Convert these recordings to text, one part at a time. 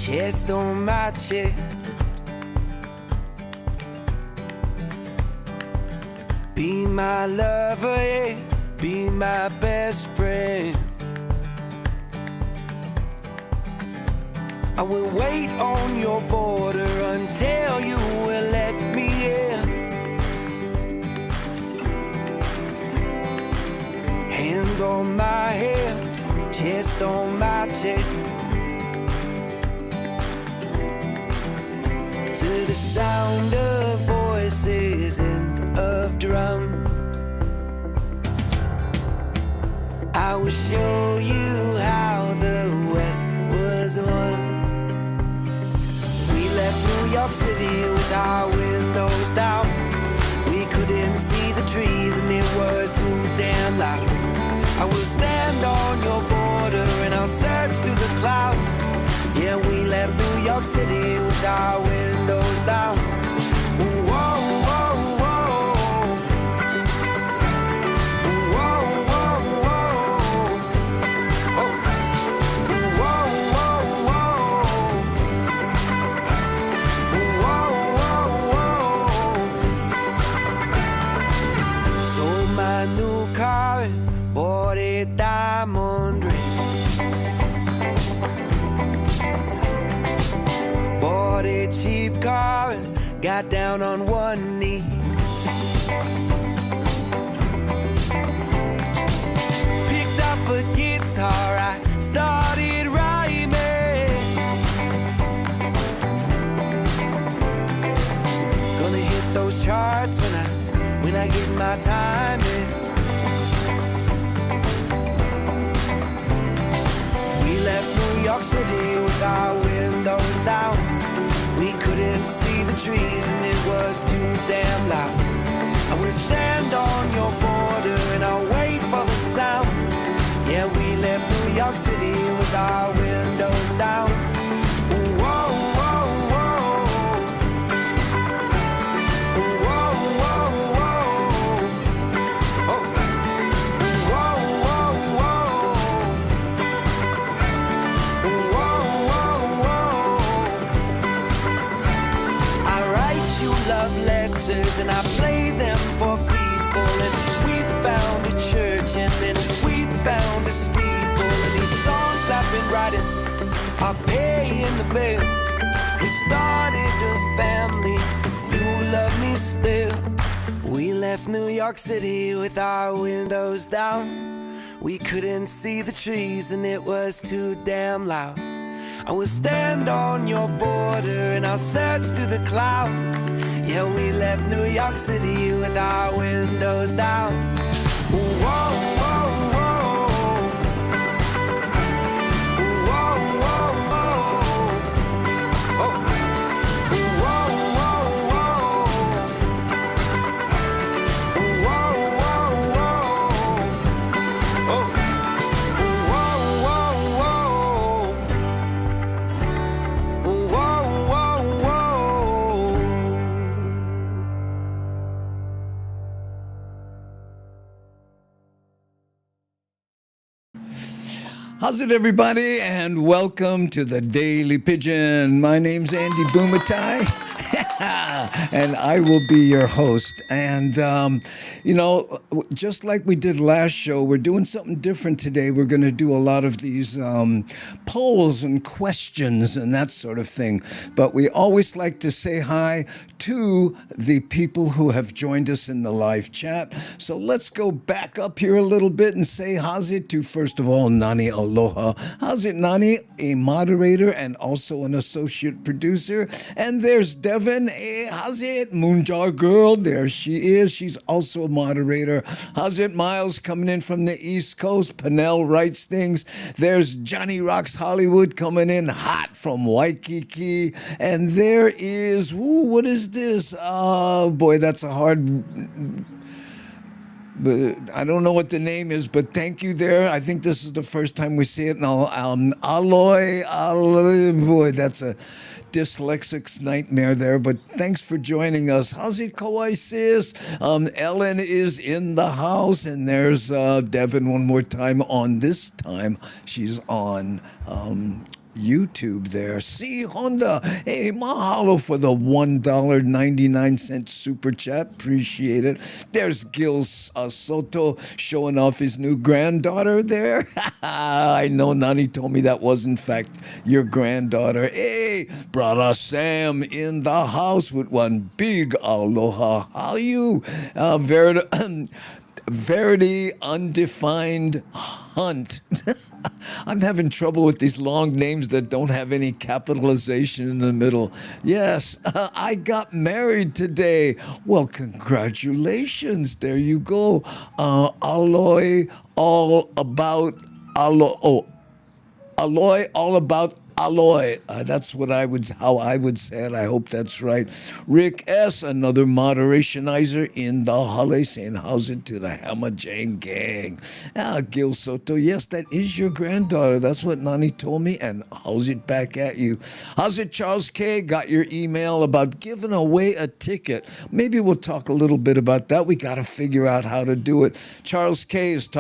chest on my chest. Be my lover, yeah, be my best friend. I will wait on your border until you will let me in. Hand on my head, chest on my chest. To the sound of voices and of drums, I will show you how the West was won. We left New York City with our windows down. We couldn't see the trees and it was too damn loud. I will stand on your border and I'll search through the clouds. Yeah, we left New York City with our windows down. Whoa, whoa, whoa. Whoa, whoa, whoa. Oh. Whoa, whoa, whoa. Whoa, whoa, whoa. Sold my new car and bought a diamond ring. Bought a cheap car and got down on one knee. Picked up a guitar, I started rhyming. Gonna hit those charts when I get my time in. We left New York City with our windows down. We couldn't see the trees and it was too damn loud. I will stand on your border and I'll wait for the sound. Yeah, we left New York City with our windows down. Whoa, whoa, whoa. Whoa, whoa, whoa. Oh. Whoa, whoa, whoa. Whoa, whoa, whoa. I write you love letters and I play them for people. And we found a church and then we found a steeple. And these songs I've been writing are paying the bill. We started a family, you love me still. We left New York City with our windows down. We couldn't see the trees and it was too damn loud. I will stand on your border and I'll search through the clouds. Yeah, we left New York City with our windows down. Whoa, whoa, whoa. Whoa, whoa, whoa. Oh. Whoa, whoa, whoa. Whoa, whoa, whoa. Oh. Whoa, whoa, whoa. Whoa, whoa, whoa. How's it, everybody? And welcome to the Daily Pidgin. My name's Andy Bumatai. And I will be your host. And, just like we did last show, we're doing something different today. We're going to do a lot of these polls and questions and that sort of thing. But we always like to say hi to the people who have joined us in the live chat. So let's go back up here a little bit and say how's it to, first of all, Nani Aloha. How's it, Nani? A moderator and also an associate producer. And there's Devin. Hey, how's it? Moonjar Girl. There she is. She's also a moderator. How's it, Miles, coming in from the East Coast? Pernell writes things. There's Johnny Rocks Hollywood coming in hot from Waikiki. And there is, what is this? Oh, boy, that's a hard... But I don't know what the name is, but thank you there. I think this is the first time we see it. Now, Aloha, boy, that's a dyslexic's nightmare there, but thanks for joining us. How's it, Kauai sis? Ellen is in the house, and there's Devin one more time on this time. She's on YouTube there. See Honda. Hey, mahalo for the $1.99 super chat. Appreciate it. There's Gil Soto showing off his new granddaughter there. I know Nani told me that was in fact your granddaughter. Hey, brother Sam in the house with one big aloha. How you? Verity Undefined Hunt. I'm having trouble with these long names that don't have any capitalization in the middle. Yes, I got married today. Well, congratulations. There you go. Aloy, all about Aloy, all about Aloy. That's what how I would say it. I hope that's right. Rick S., another moderationizer in the Hale, saying, how's it to the Hammer Jane gang? Gil Soto, yes, that is your granddaughter. That's what Nani told me, and how's it back at you? How's it, Charles K.? Got your email about giving away a ticket. Maybe we'll talk a little bit about that. We got to figure out how to do it. Charles K. has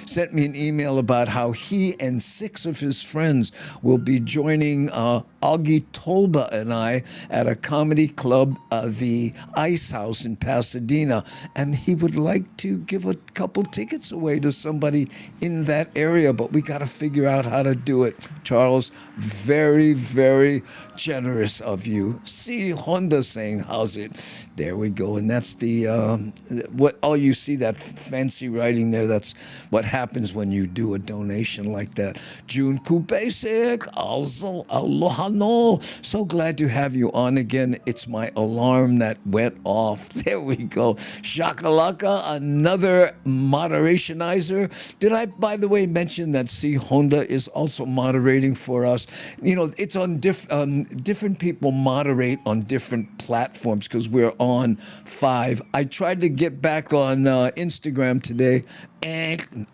sent me an email about how he and 6 of his friends will be joining Augie Tolba and I at a comedy club, the Ice House in Pasadena, and he would like to give a couple tickets away to somebody in that area, but we got to figure out how to do it. Charles, very, very generous of you. See Honda saying, how's it? There we go. And that's the, you see that fancy writing there. That's what happens when you do a donation like that. June Kubasic, also, aloha no. So glad to have you on again. It's my alarm that went off. There we go. Shakalaka, another moderationizer. Did I, by the way, mention that C. Honda is also moderating for us? You know, it's on different people moderate on different platforms because we're on 5. I tried to get back on Instagram today. And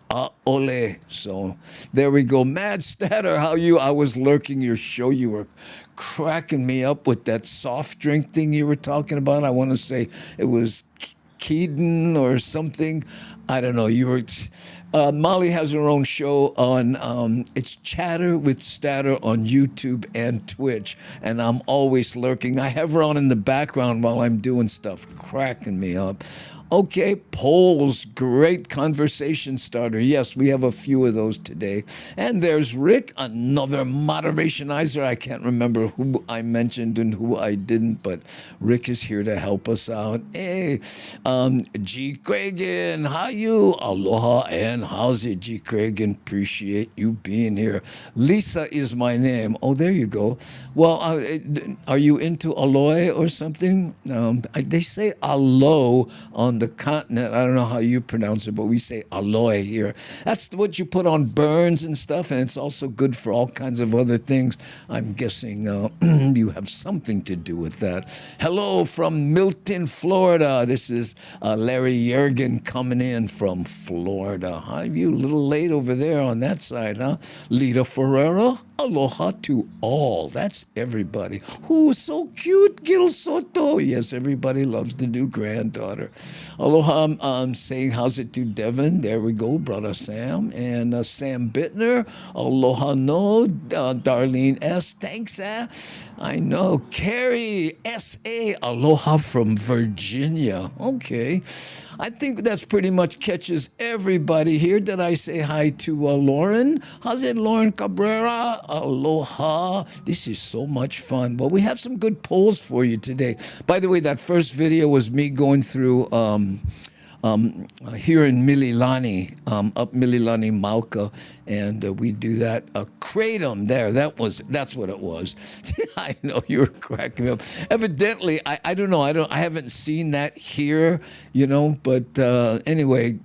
ole. So there we go. Mad Statter, how you? I was lurking your show. You were cracking me up with that soft drink thing you were talking about. I want to say it was Keaton or something. I don't know. You were. Molly has her own show on, it's Chatter with Statter on YouTube and Twitch, and I'm always lurking. I have her on in the background while I'm doing stuff, cracking me up. Okay, polls, great conversation starter. Yes, we have a few of those today. And there's Rick, another moderationizer. I can't remember who I mentioned and who I didn't, but Rick is here to help us out. Hey, G. Cragen, how you? Aloha, and how's it, G. Cragen? Appreciate you being here. Lisa is my name. Oh, there you go. Well, are you into Aloy or something? They say alo on the continent. I don't know how you pronounce it, but we say aloe here. That's what you put on burns and stuff, and it's also good for all kinds of other things. I'm guessing you have something to do with that. Hello from Milton, Florida. This is Larry Yergin coming in from Florida. Huh? You a little late over there on that side, huh? Lita Ferrera, aloha to all. That's everybody. Who is so cute, Gil Soto. Yes, everybody loves the new granddaughter. Aloha, I'm saying how's it to Devin? There we go, brother Sam. And Sam Bittner, aloha no. Darlene S, thanks, I know. Carrie S.A., aloha from Virginia. Okay. I think that's pretty much catches everybody here. Did I say hi to Lauren? How's it, Lauren Cabrera? Aloha. This is so much fun. Well, we have some good polls for you today. By the way, that first video was me going through here in Mililani, up Mililani, Mauka, and we do that. Kratom there, that's what it was. I know you were cracking me up. Evidently, I don't know, I haven't seen that here, but anyway,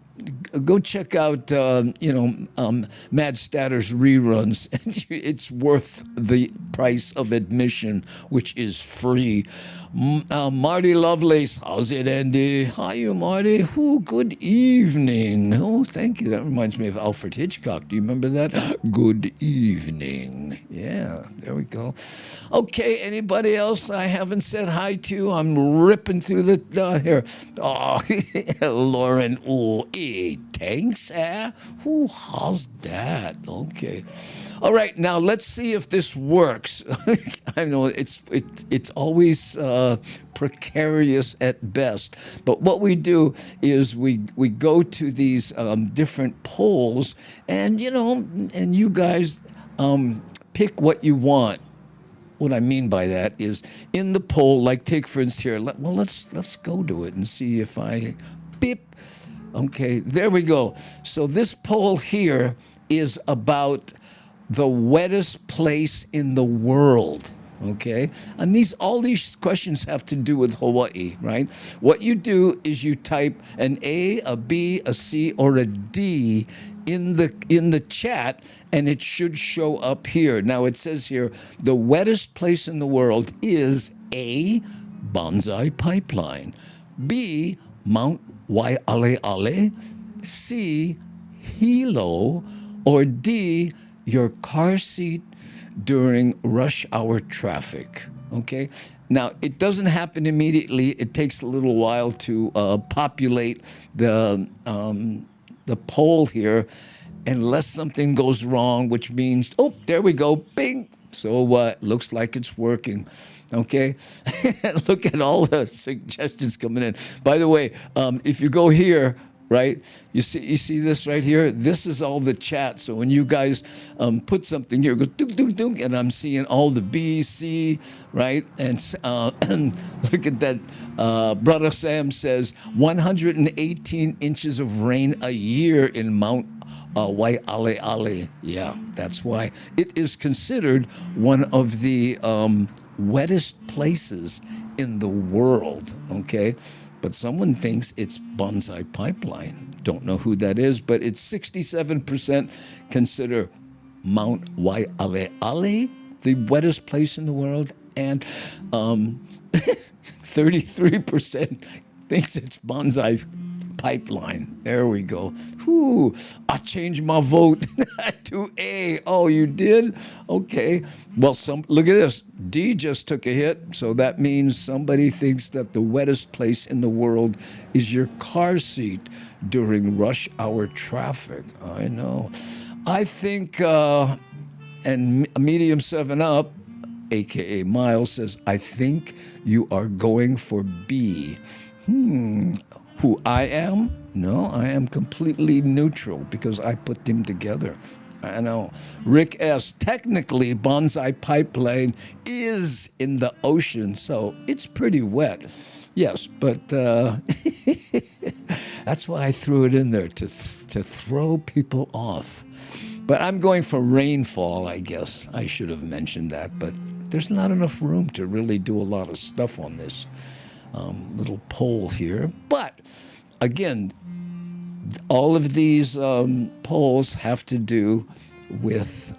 go check out, Mad Statter's reruns. It's worth the price of admission, which is free. Marty Lovelace, how's it, Andy? Hi, you, Marty. Good evening. Oh, thank you. That reminds me of Alfred Hitchcock. Do you remember that? Good evening. Yeah, there we go. Okay, anybody else I haven't said hi to? I'm ripping through the here. Oh, Lauren. Oh, thanks, how's that? Okay. All right, now let's see if this works. I know it's always precarious at best, but what we do is we go to these different polls, and you guys pick what you want. What I mean by that is in the poll, like take for instance here. Let's go to it and see if I beep. Okay, there we go. So this poll here is about the wettest place in the world. Okay, and all these questions have to do with Hawaii, right? What you do is you type an A, a B, a C, or a D in the chat, and it should show up here. Now it says here the wettest place in the world is A, Bonsai Pipeline, B, Mount Waialeale, C, Hilo, or D, your car seat during rush hour traffic. Okay, now it doesn't happen immediately. It takes a little while to populate the poll here, unless something goes wrong, which means, oh, there we go, bing. So looks like it's working. Okay, look at all the suggestions coming in. By the way, if you go here, right, you see this right here? This is all the chat. So when you guys put something here, it goes dunk, dunk, dunk, and I'm seeing all the B, C, right? And look at that. Brother Sam says 118 inches of rain a year in Mount Waialeale. Yeah, that's why it is considered one of the wettest places in the world, okay? But someone thinks it's Bonsai Pipeline. Don't know who that is, but it's 67% consider Mount Waialeale the wettest place in the world, and 33% thinks it's Bonsai Pipeline. There we go. Whew, I changed my vote to A. Oh, you did? Okay. Well, look at this. D just took a hit, so that means somebody thinks that the wettest place in the world is your car seat during rush hour traffic. I know. I think, and Medium 7 Up, a.k.a. Miles, says, I think you are going for B. Who I am? No, I am completely neutral because I put them together. I know. Rick S., technically, Bonsai Pipeline is in the ocean, so it's pretty wet. Yes, but that's why I threw it in there, to throw people off. But I'm going for rainfall, I guess. I should have mentioned that, but there's not enough room to really do a lot of stuff on this little poll here. But again, all of these polls have to do with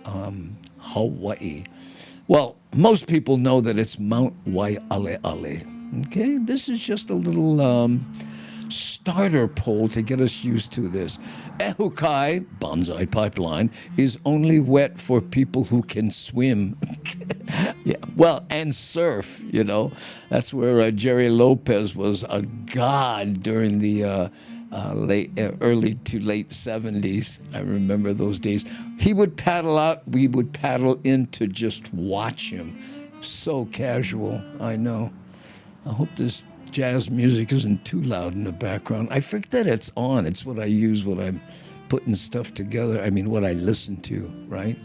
Hawaii. Well, most people know that it's Mount Waialeale. Okay, this is just a little starter poll to get us used to this. Kekai, Bonsai Pipeline, is only wet for people who can swim. Yeah, well, and surf, That's where Jerry Lopez was a god during the early to late 70s. I remember those days. He would paddle out, we would paddle in to just watch him. So casual, I know. I hope this jazz music isn't too loud in the background. I forget it's on. It's what I use when I'm putting stuff together. I mean, what I listen to, right?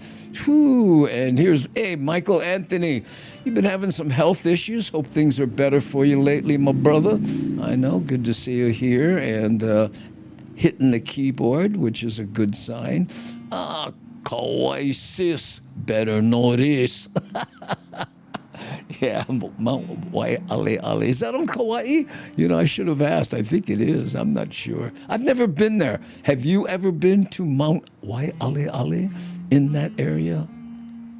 Whew, and hey, Michael Anthony, you've been having some health issues. Hope things are better for you lately, my brother. I know, good to see you here and hitting the keyboard, which is a good sign. Kawaii sis, better know this. Yeah, Mount Waialeale. Is that on Kauai? I should have asked. I think it is. I'm not sure. I've never been there. Have you ever been to Mount Waialeale in that area?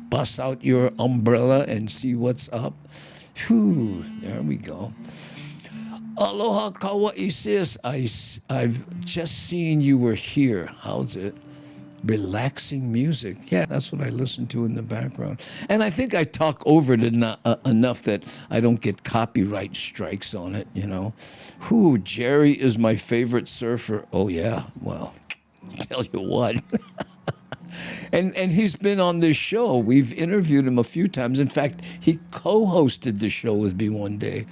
Bust out your umbrella and see what's up. Whew, there we go. Aloha, Kauai sis. I've just seen you were here. How's it? Relaxing music. Yeah, that's what I listen to in the background. And I think I talk over it enough that I don't get copyright strikes on it, Whew, Jerry is my favorite surfer. Oh, yeah. Well, tell you what. And he's been on this show. We've interviewed him a few times. In fact, he co-hosted the show with me one day.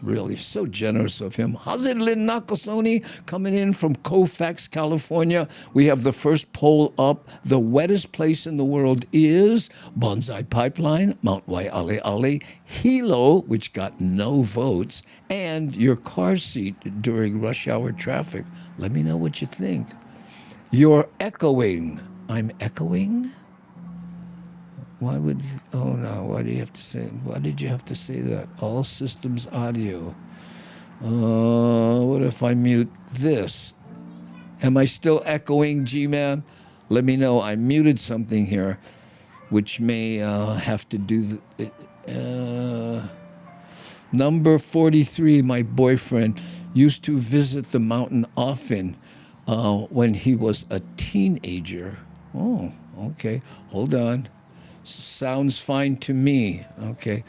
Really, so generous of him. How's it, Lynn Nakasone, coming in from Colfax, California? We have the first poll up. The wettest place in the world is Bonsai Pipeline, Mount Waialeale, Hilo, which got no votes, and your car seat during rush hour traffic. Let me know what you think. You're echoing. I'm echoing? Why would, oh no, why do you have to say, why did you have to say that? All systems audio. What if I mute this? Am I still echoing, G-Man? Let me know. I muted something here, which may have to do, number 43, my boyfriend used to visit the mountain often when he was a teenager. Oh, okay, hold on. Sounds fine to me. Okay.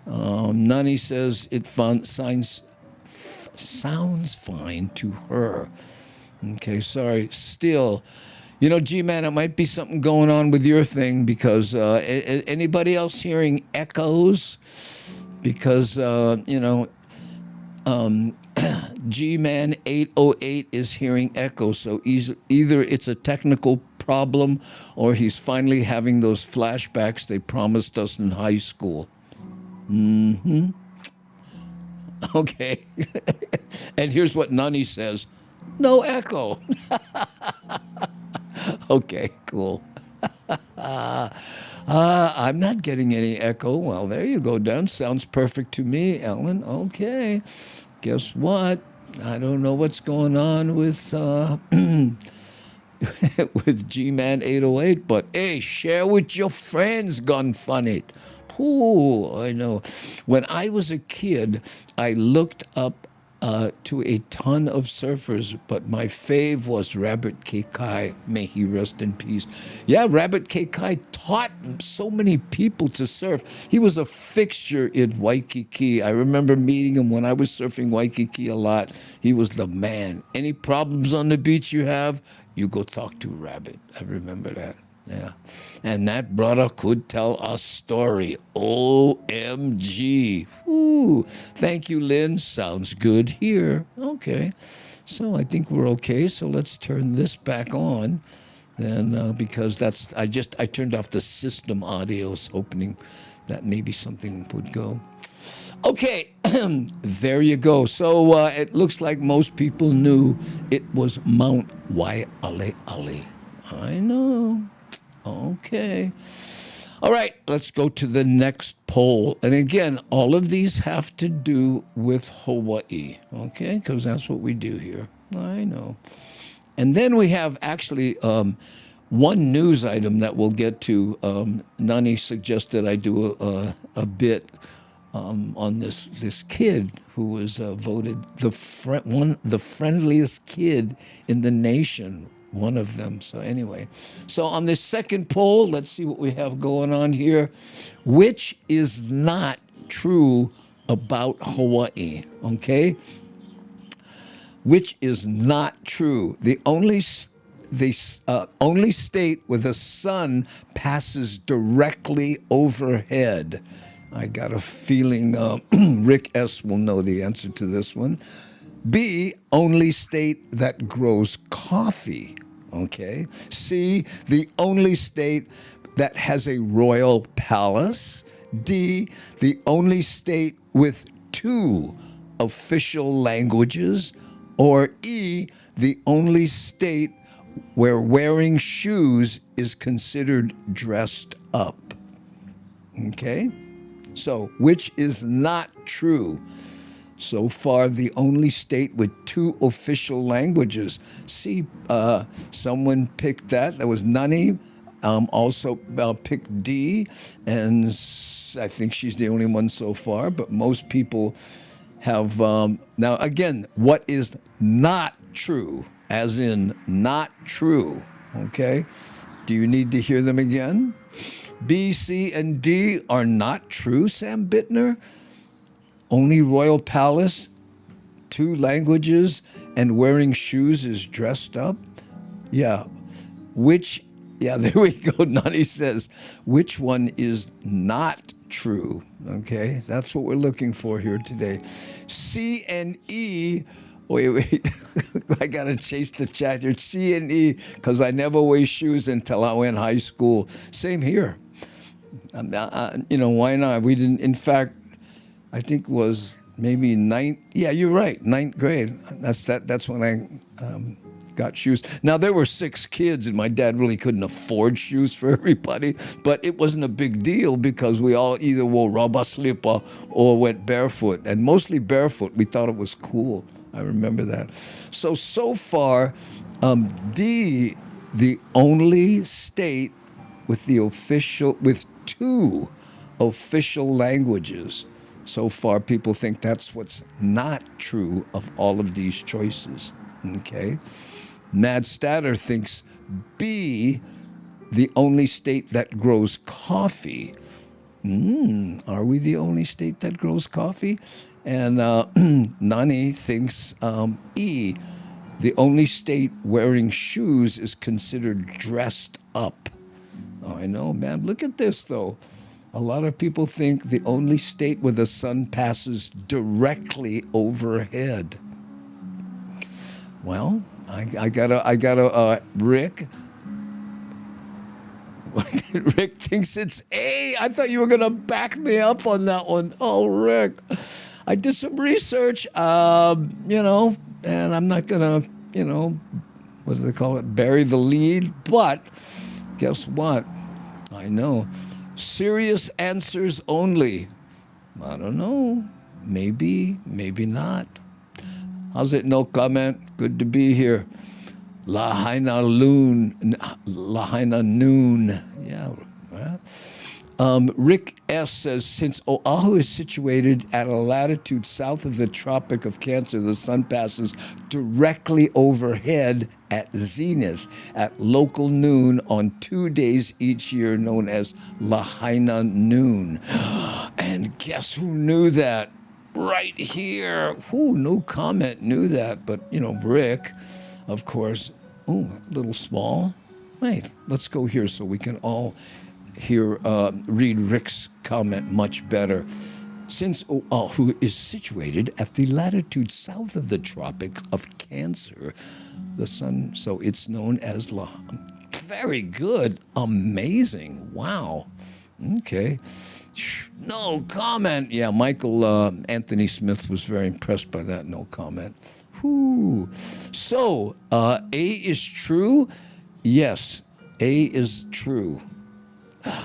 Nani says sounds fine to her. Okay, sorry. Still, you know, G-Man, it might be something going on with your thing because anybody else hearing echoes? Because, you know, G-Man 808 is hearing echoes. So either it's a technical problem or he's finally having those flashbacks they promised us in high school. Okay. And here's what Nani says. No echo. Okay, cool. I'm not getting any echo. Well, there you go, Dan. Sounds perfect to me, Ellen. Okay. Guess what? I don't know what's going on with with G-Man 808, but hey, share with your friends, Gun Fun It. Ooh, I know. When I was a kid, I looked up to a ton of surfers, but my fave was Rabbit Kekai. May he rest in peace. Yeah, Rabbit Kekai taught so many people to surf. He was a fixture in Waikiki. I remember meeting him when I was surfing Waikiki a lot. He was the man. Any problems on the beach you have, you go talk to Rabbit. I remember that. Yeah. And that brother could tell a story. OMG. Ooh. Thank you, Lynn. Sounds good here. Okay. So I think we're okay. So let's turn this back on. Then because that's I turned off the system audios, hoping that maybe something would go. Okay, there you go. So it looks like most people knew it was Mount Waialeale. I know. Okay. All right, let's go to the next poll. And again, all of these have to do with Hawaii, okay? Because that's what we do here. I know. And then we have actually one news item that we'll get to. Nani suggested I do a bit on this kid who was voted the friendliest kid in the nation. One of them. So anyway, so on this second poll, let's see what we have going on here. Which is not true about Hawaii? Okay. Which is not true? The only state where the sun passes directly overhead. I got a feeling Rick S. will know the answer to this one. B, only state that grows coffee, okay? C, the only state that has a royal palace. D, the only state with 2 official languages. Or E, the only state where wearing shoes is considered dressed up. Okay? So, which is not true? So far, the only state with 2 official languages. See, someone picked that. That was Nani. Also picked D. And I think she's the only one so far. But most people have... now, again, what is not true? As in, not true. Okay? Do you need to hear them again? B, C, and D are not true, Sam Bittner. Only royal palace, 2 languages, and wearing shoes is dressed up? Yeah. Which, yeah, there we go. Nani says, which one is not true? Okay, that's what we're looking for here today. C and E. Wait. I got to chase the chat here. C and E, because I never wear shoes until I went high school. Same here. Why not? We didn't, in fact, I think it was maybe ninth. Yeah, you're right, ninth grade. That's when I got shoes. Now, there were 6 kids, and my dad really couldn't afford shoes for everybody, but it wasn't a big deal because we all either wore rubber slipper or went barefoot, and mostly barefoot. We thought it was cool. I remember that. So far, D, the only state with 2 official languages. So far, people think that's what's not true of all of these choices. Okay? Mad Statter thinks B, the only state that grows coffee. Are we the only state that grows coffee? And Nani thinks E, the only state wearing shoes is considered dressed up. Oh, I know, man. Look at this, though. A lot of people think the only state where the sun passes directly overhead. Well, I gotta, Rick. Rick thinks it's A. I thought you were gonna back me up on that one. Oh, Rick. I did some research, and I'm not gonna, what do they call it? Bury the lead. But guess what? I know. Serious answers only. I don't know. Maybe, maybe not. How's it? No comment. Good to be here. Lahaina noon. Yeah. Rick S. says, since Oahu is situated at a latitude south of the Tropic of Cancer, the sun passes directly overhead at zenith at local noon on 2 days each year, known as Lahaina noon. And guess who knew that? Right here. No comment knew that, but, Rick, of course. Oh, a little small. Wait, let's go here so we can all read Rick's comment much better. Since Oahu is situated at the latitude south of the Tropic of Cancer, the sun, so it's known as Very good. Amazing. Wow. Okay. No comment. Yeah, Michael Anthony Smith was very impressed by that. No comment. Whew. So, A is true? Yes, A is true.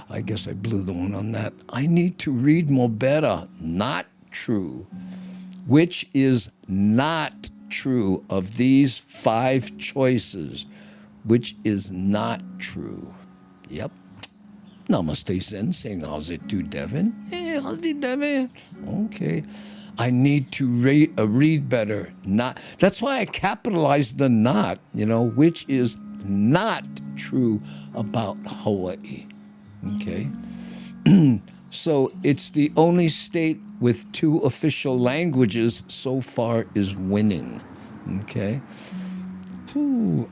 I guess I blew the one on that. I need to read more better. Not true. Which is not true of these 5 choices? Which is not true? Yep. Namaste, Zen, saying, how's it do, Devin? Hey, how's it, Devin? Okay. I need to read better. Not. That's why I capitalized the not, which is not true about Hawaii. Okay. So it's the only state with 2 official languages so far is winning. Okay.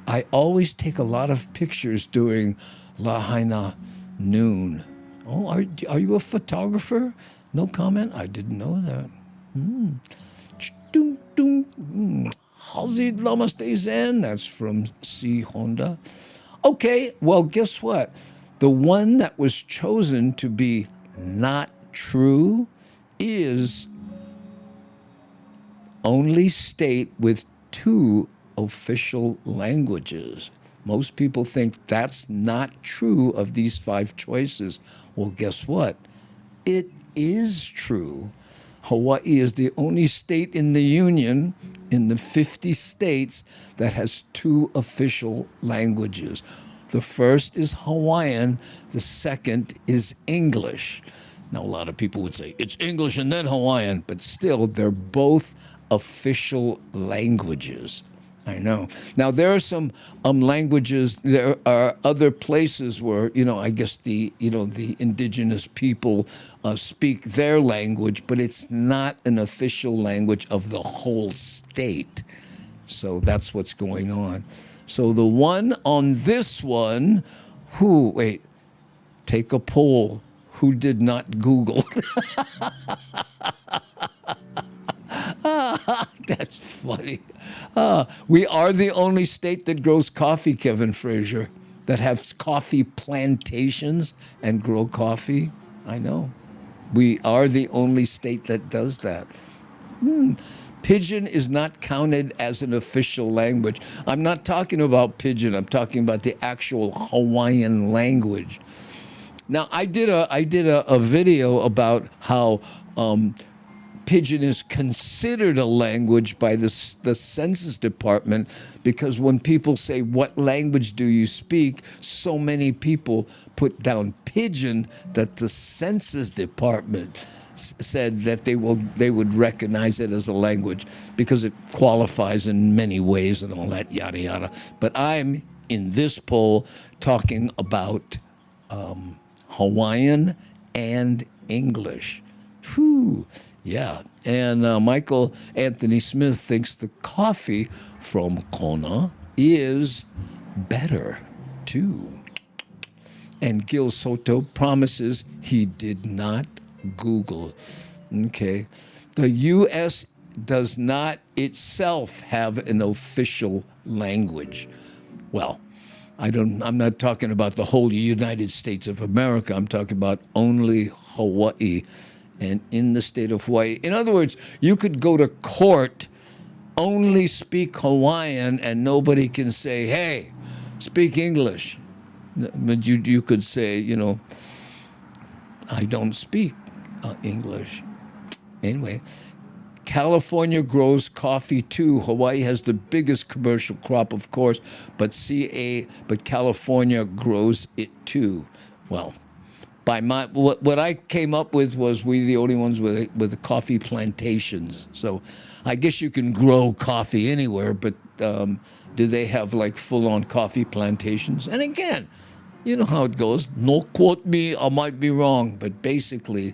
I always take a lot of pictures during Lahaina noon. Oh, are you a photographer? No comment? I didn't know that. How's Namaste Zen? That's from C. Honda. Okay, well, guess what? The one that was chosen to be not true is only state with 2 official languages. Most people think that's not true of these 5 choices. Well, guess what? It is true. Hawaii is the only state in the Union, in the 50 states, that has 2 official languages. The first is Hawaiian, the second is English. Now, a lot of people would say, it's English and then Hawaiian, but still, they're both official languages. I know. Now, there are some languages, there are other places where, I guess the indigenous people speak their language, but it's not an official language of the whole state. So that's what's going on. So the one on this one, wait, take a poll. Who did not Google? That's funny. We are the only state that grows coffee, Kevin Frazier, that has coffee plantations and grow coffee. I know. We are the only state that does that. Pidgin is not counted as an official language. I'm not talking about Pidgin. I'm talking about the actual Hawaiian language. Now, I did a video about how Pidgin is considered a language by the Census Department, because when people say, what language do you speak, so many people put down Pidgin that the Census Department said that they would recognize it as a language because it qualifies in many ways and all that, yada, yada. But I'm, in this poll, talking about Hawaiian and English. Whew. Yeah, and Michael Anthony Smith thinks the coffee from Kona is better, too. And Gil Soto promises he did not Google. Okay. The U.S. does not itself have an official language. Well, I'm not talking about the whole United States of America. I'm talking about only Hawaii and in the state of Hawaii. In other words, you could go to court, only speak Hawaiian, and nobody can say, hey, speak English. But you could say, I don't speak English. Anyway, California grows coffee too. Hawaii has the biggest commercial crop, of course, but California grows it too. Well, what I came up with was we the only ones with the coffee plantations. So I guess you can grow coffee anywhere, but do they have like full-on coffee plantations? And again, you know how it goes. No quote me, I might be wrong, but basically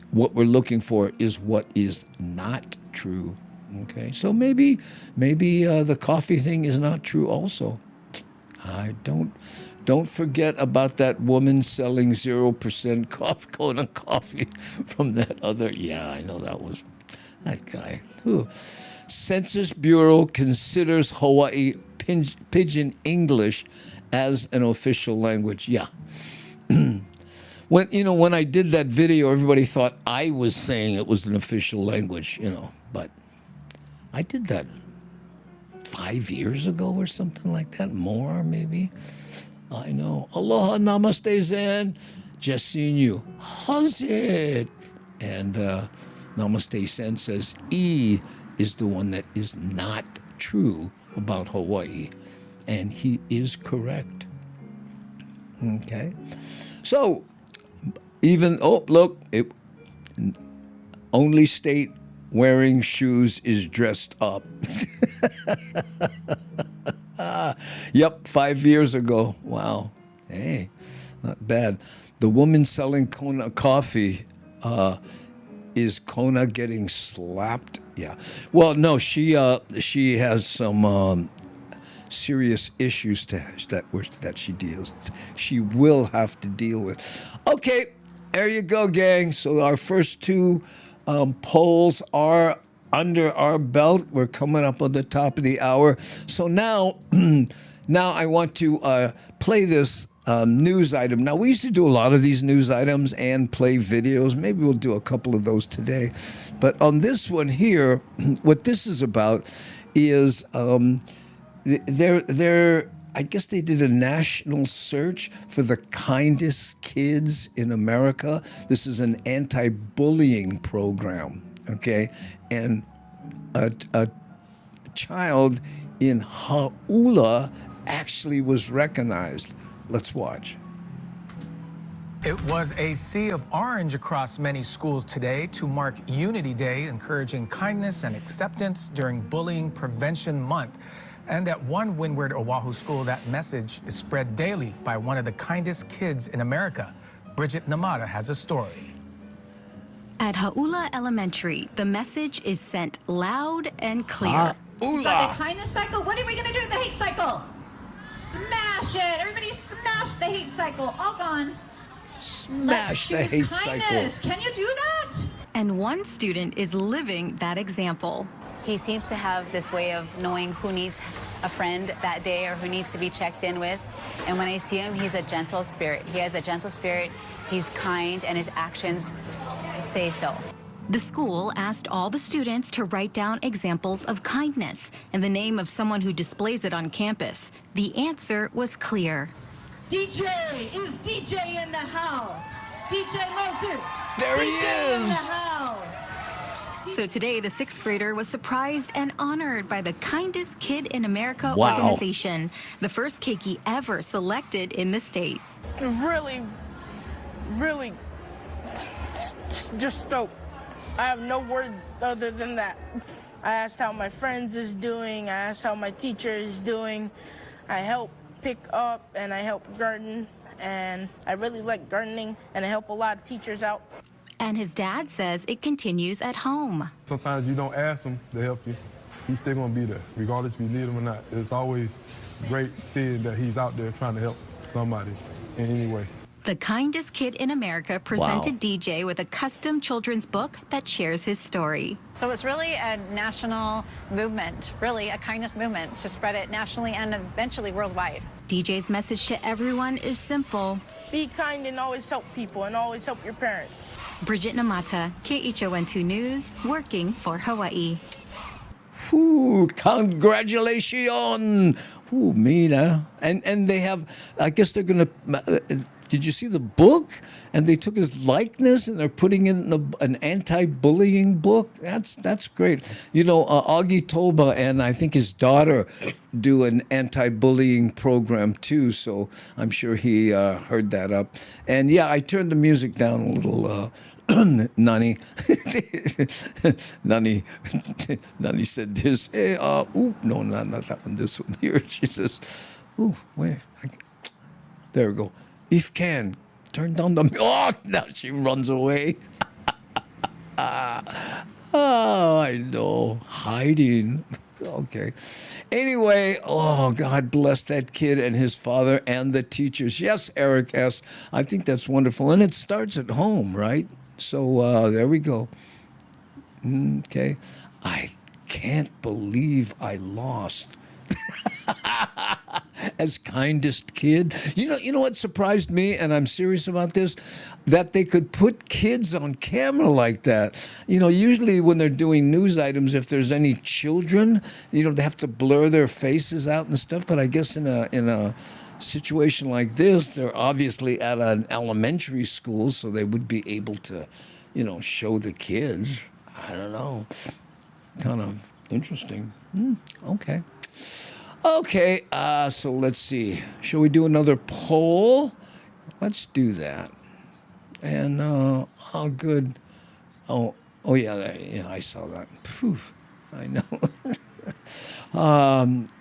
what we're looking for is what is not true. Okay, so maybe the coffee thing is not true also. I don't forget about that woman selling 0% Kona coffee from that other. Yeah, I know that guy. Ooh. Census Bureau considers Hawaii Pidgin English as an official language. Yeah. When I did that video, everybody thought I was saying it was an official language, but I did that 5 years ago or something like that, more maybe. I know. Aloha, namaste, Zen. Just seen you. How's it? And Namaste Zen says E is the one that is not true about Hawaii. And he is correct. Okay. So, only state wearing shoes is dressed up. Yep, 5 years ago. Wow. Hey, not bad. The woman selling Kona coffee, is Kona getting slapped? Yeah. Well, no, she has some serious issues that she will have to deal with. Okay, there you go, gang. So our first two polls are under our belt. We're coming up on the top of the hour. So now I want to play this news item. Now, we used to do a lot of these news items and play videos. Maybe we'll do a couple of those today. But on this one here, what this is about is I guess they did a national search for the kindest kids in America. This is an anti-bullying program, okay? And a child in Hauula actually was recognized. Let's watch. It was a sea of orange across many schools today to mark Unity Day, encouraging kindness and acceptance during Bullying Prevention Month. And at one Windward Oahu school, that message is spread daily by one of the kindest kids in America. Bridget Namada has a story. At Hauula Elementary, the message is sent loud and clear. We got the Ula. kindness cycle. What are we gonna do to the hate cycle? Smash it! Everybody smash the hate cycle. All gone. Smash the Let's hate choose kindness. cycle. Can you do that? And one student is living that example. He seems to have this way of knowing who needs a friend that day or who needs to be checked in with. And when I see him, he's a gentle spirit. He has a gentle spirit, he's kind, and his actions say so. The school asked all the students to write down examples of kindness and the name of someone who displays it on campus. The answer was clear. DJ, is DJ in the house? DJ Moses. There he DJ in the is. house. So today, the sixth grader was surprised and honored by the Kindest Kid in America Wow. organization, the first keiki ever selected in the state. Really just stoked. I have no word other than that. I asked how my friends is doing. I asked how my teacher is doing. I help pick up and I help garden, and I really like gardening, and I help a lot of teachers out. And his dad says it continues at home. Sometimes you don't ask him to help you. He's still gonna be there, regardless if you need him or not. It's always great seeing that he's out there trying to help somebody in any way. The Kindest Kid in America presented Wow. DJ with a custom children's book that shares his story. So it's really a national movement, really a kindness movement to spread it nationally and eventually worldwide. DJ's message to everyone is simple. Be kind and always help people and always help your parents. Bridget Namata, KHON2 News, working for Hawaii. Ooh, congratulations. Ooh, mira. And they have, I guess they're going to, did you see the book? And they took his likeness and they're putting it in an anti-bullying book. That's great. You know, Augie Tolba and I think his daughter do an anti-bullying program too. So I'm sure he heard that up. And yeah, I turned the music down a little, Nani. Nani said this. Hey, no, not that one. This one here. She says, ooh, where? There we go. If can, turn down the. Oh, now she runs away. Oh, I know. Hiding. Okay. Anyway, oh, God bless that kid and his father and the teachers. Yes, Eric S. I think that's wonderful. And it starts at home, right? So there we go. Okay. I can't believe I lost. As kindest kid. You know what surprised me, and I'm serious about this, that they could put kids on camera like that. You know, usually when they're doing news items, if there's any children, they have to blur their faces out and stuff. But I guess in a situation like this, they're obviously at an elementary school, so they would be able to, show the kids. I don't know. Kind of interesting. Okay. Okay, so let's see. Shall we do another poll? Let's do that. And, good. Oh, yeah, I saw that. Phew, I know.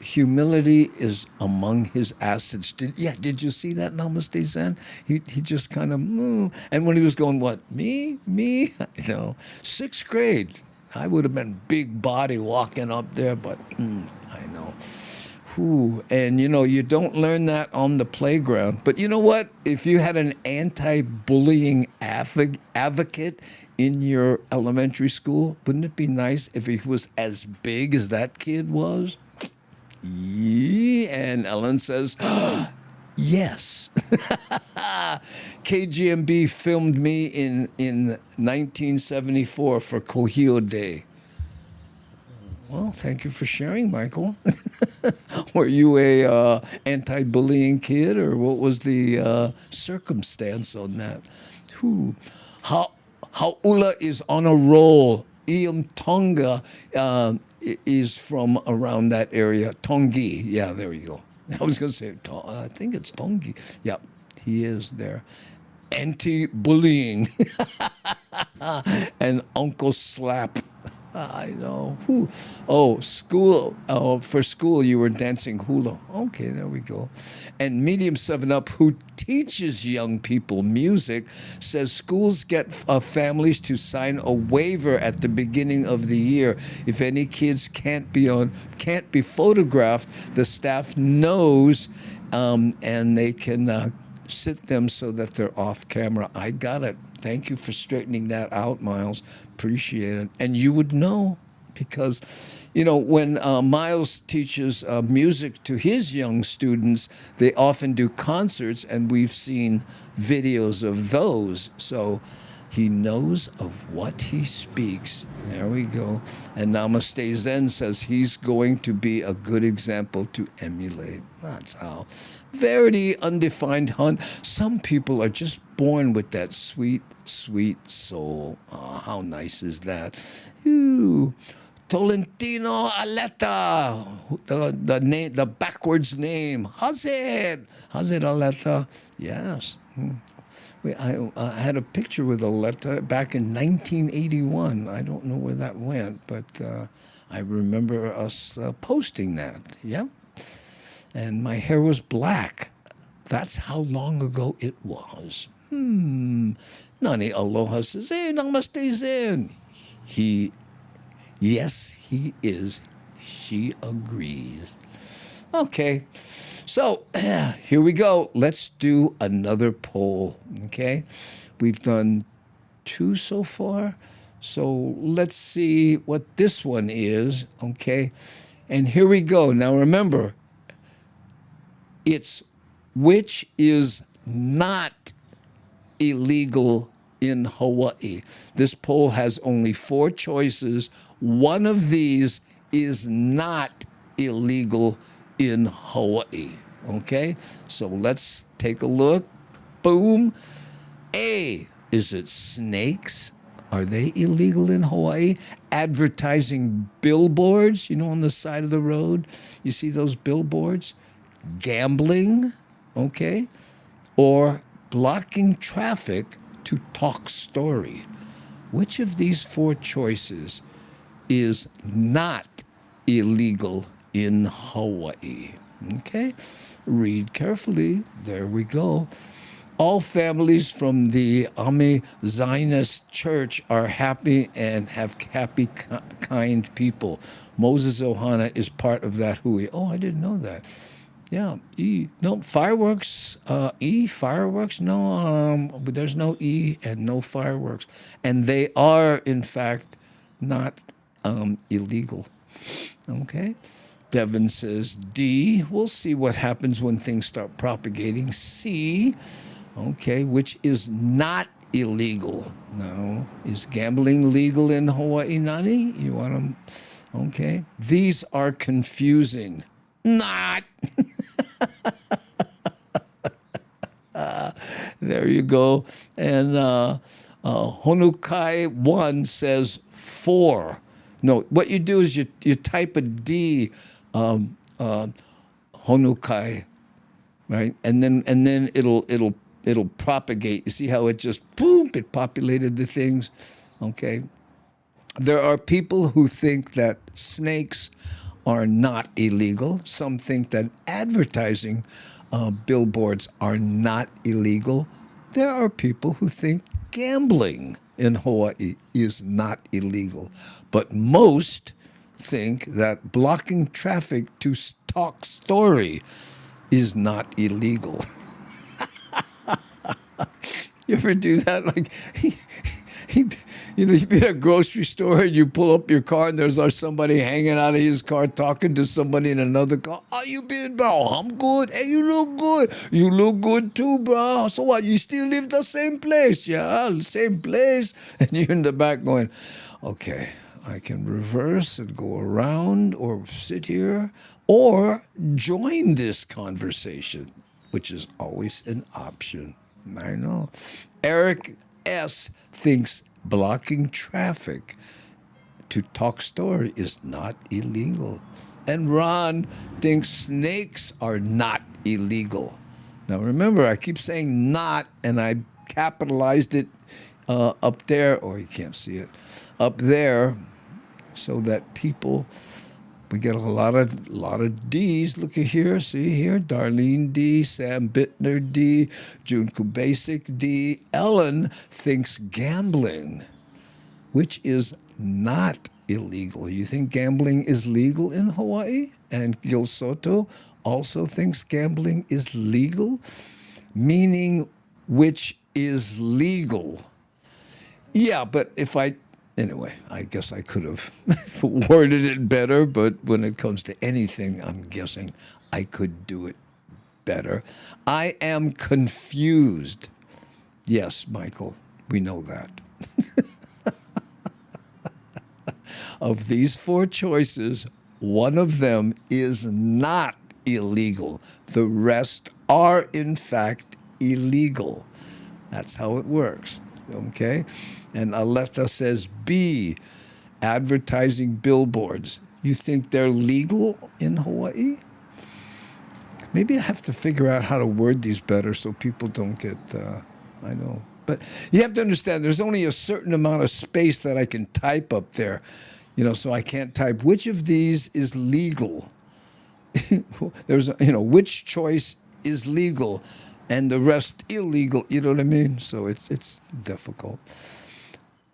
Humility is among his assets. Did you see that, Namaste Zen? He just kind of, and when he was going, what, me? Sixth grade. I would have been big body walking up there, but I know. And you don't learn that on the playground. But you know what? If you had an anti-bullying advocate in your elementary school, wouldn't it be nice if he was as big as that kid was? Yeah. And Ellen says, yes. KGMB filmed me in 1974 for Kohio Day. Well, thank you for sharing, Michael. Were you a anti-bullying kid, or what was the circumstance on that? Haula is on a roll. Iam Tonga is from around that area. Tongi, yeah, there you go. I was going to say, I think it's Tongi. Yeah, he is there. Anti-bullying and Uncle Slap. I know. Who? Oh, school. Oh, for school, you were dancing hula. Okay, there we go. And Medium 7 Up, who teaches young people music, says schools get families to sign a waiver at the beginning of the year. If any kids can't be photographed, the staff knows, and they can sit them so that they're off camera. I got it. Thank you for straightening that out, Miles. Appreciate it. And you would know because, when Miles teaches music to his young students, they often do concerts, and we've seen videos of those. So he knows of what he speaks. There we go. And Namaste Zen says he's going to be a good example to emulate. That's how. Verity, undefined hunt. Some people are just born with that sweet, sweet soul. Oh, how nice is that? Ooh. Tolentino Aleta, the name, the backwards name. Hazed Aleta. Yes. I had a picture with Aleta back in 1981. I don't know where that went, but I remember us posting that. Yeah. And my hair was black. That's how long ago it was. Nani Aloha says, hey, namaste Zen. Yes, he is. She agrees. Okay. So here we go. Let's do another poll. Okay. We've done 2 so far. So let's see what this one is. Okay. And here we go. Now remember, it's which is not illegal in Hawaii. This poll has only 4 choices. One of these is not illegal in Hawaii. Okay? So let's take a look. Boom. A, is it snakes? Are they illegal in Hawaii? Advertising billboards, on the side of the road. You see those billboards? Gambling, okay? Or blocking traffic to talk story. Which of these 4 choices is not illegal in Hawaii? Okay? Read carefully. There we go. All families from the Ame Zionist Church are happy and have happy, kind people. Moses Ohana is part of that hui. Oh, I didn't know that. Yeah, E. No, fireworks. E, fireworks. No, there's no E and no fireworks. And they are, in fact, not illegal. Okay? Devin says D. We'll see what happens when things start propagating. C. Okay, which is not illegal. No. Is gambling legal in Hawaii, Nani? You want them? Okay. These are confusing. Not. There you go. And Honukai 1 says 4. No, what you do is you type a D, Honukai, right? And then it'll propagate. You see how it just boom, it populated the things. Okay. There are people who think that snakes are not illegal. Some think that advertising billboards are not illegal. There are people who think gambling in Hawaii is not illegal. But most think that blocking traffic to talk story is not illegal. You ever do that? Like, you be at a grocery store and you pull up your car and there's somebody hanging out of his car talking to somebody in another car. How you been, bro? Oh, I'm good. Hey, you look good. You look good too, bro. So what? You still live the same place? Yeah, same place. And you're in the back going, okay, I can reverse and go around or sit here or join this conversation, which is always an option. I know. Eric S. thinks blocking traffic to talk story is not illegal. And Ron thinks snakes are not illegal. Now remember, I keep saying not, and I capitalized it up there, or you can't see it, up there. so that people, we get a lot of D's. Look at here, see here, Darlene D, Sam Bittner D, June Kubasic D. Ellen thinks gambling, which is not illegal. You think gambling is legal in Hawaii? And Gil Soto also thinks gambling is legal, meaning which is legal. Yeah, but anyway, I guess I could have worded it better, but when it comes to anything, I'm guessing I could do it better. I am confused. Yes, Michael, we know that. Of these 4 choices, one of them is not illegal. The rest are, in fact, illegal. That's how it works, okay? And Aletta says B, advertising billboards. You think they're legal in Hawaii? Maybe I have to figure out how to word these better so people don't get, I know. But you have to understand there's only a certain amount of space that I can type up there. So I can't type which of these is legal. There's, which choice is legal and the rest illegal. You know what I mean? So it's difficult.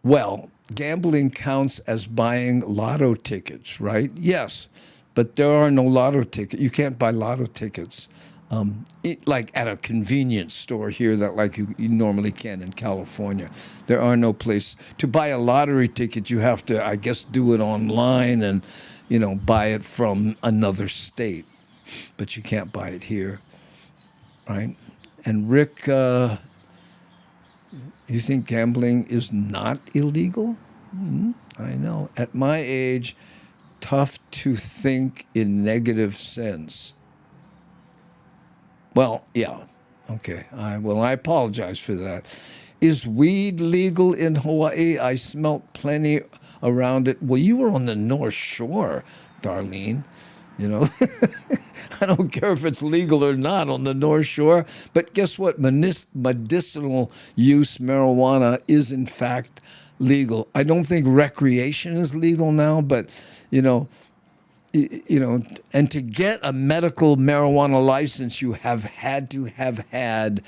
Well, gambling counts as buying lotto tickets, right? Yes, but there are no lotto tickets. You can't buy lotto tickets like at a convenience store here that like you normally can in California. There are no place to buy a lottery ticket. You have to, I guess, do it online and, buy it from another state. But you can't buy it here, right? And Rick, you think gambling is not illegal? I know. At my age, tough to think in negative sense. Well, yeah. Okay. I apologize for that. Is weed legal in Hawaii? I smelt plenty around it. Well, you were on the North Shore, Darlene. I don't care if it's legal or not on the North Shore. But guess what? Medicinal use marijuana is, in fact, legal. I don't think recreation is legal now, but, and to get a medical marijuana license, you have had to have had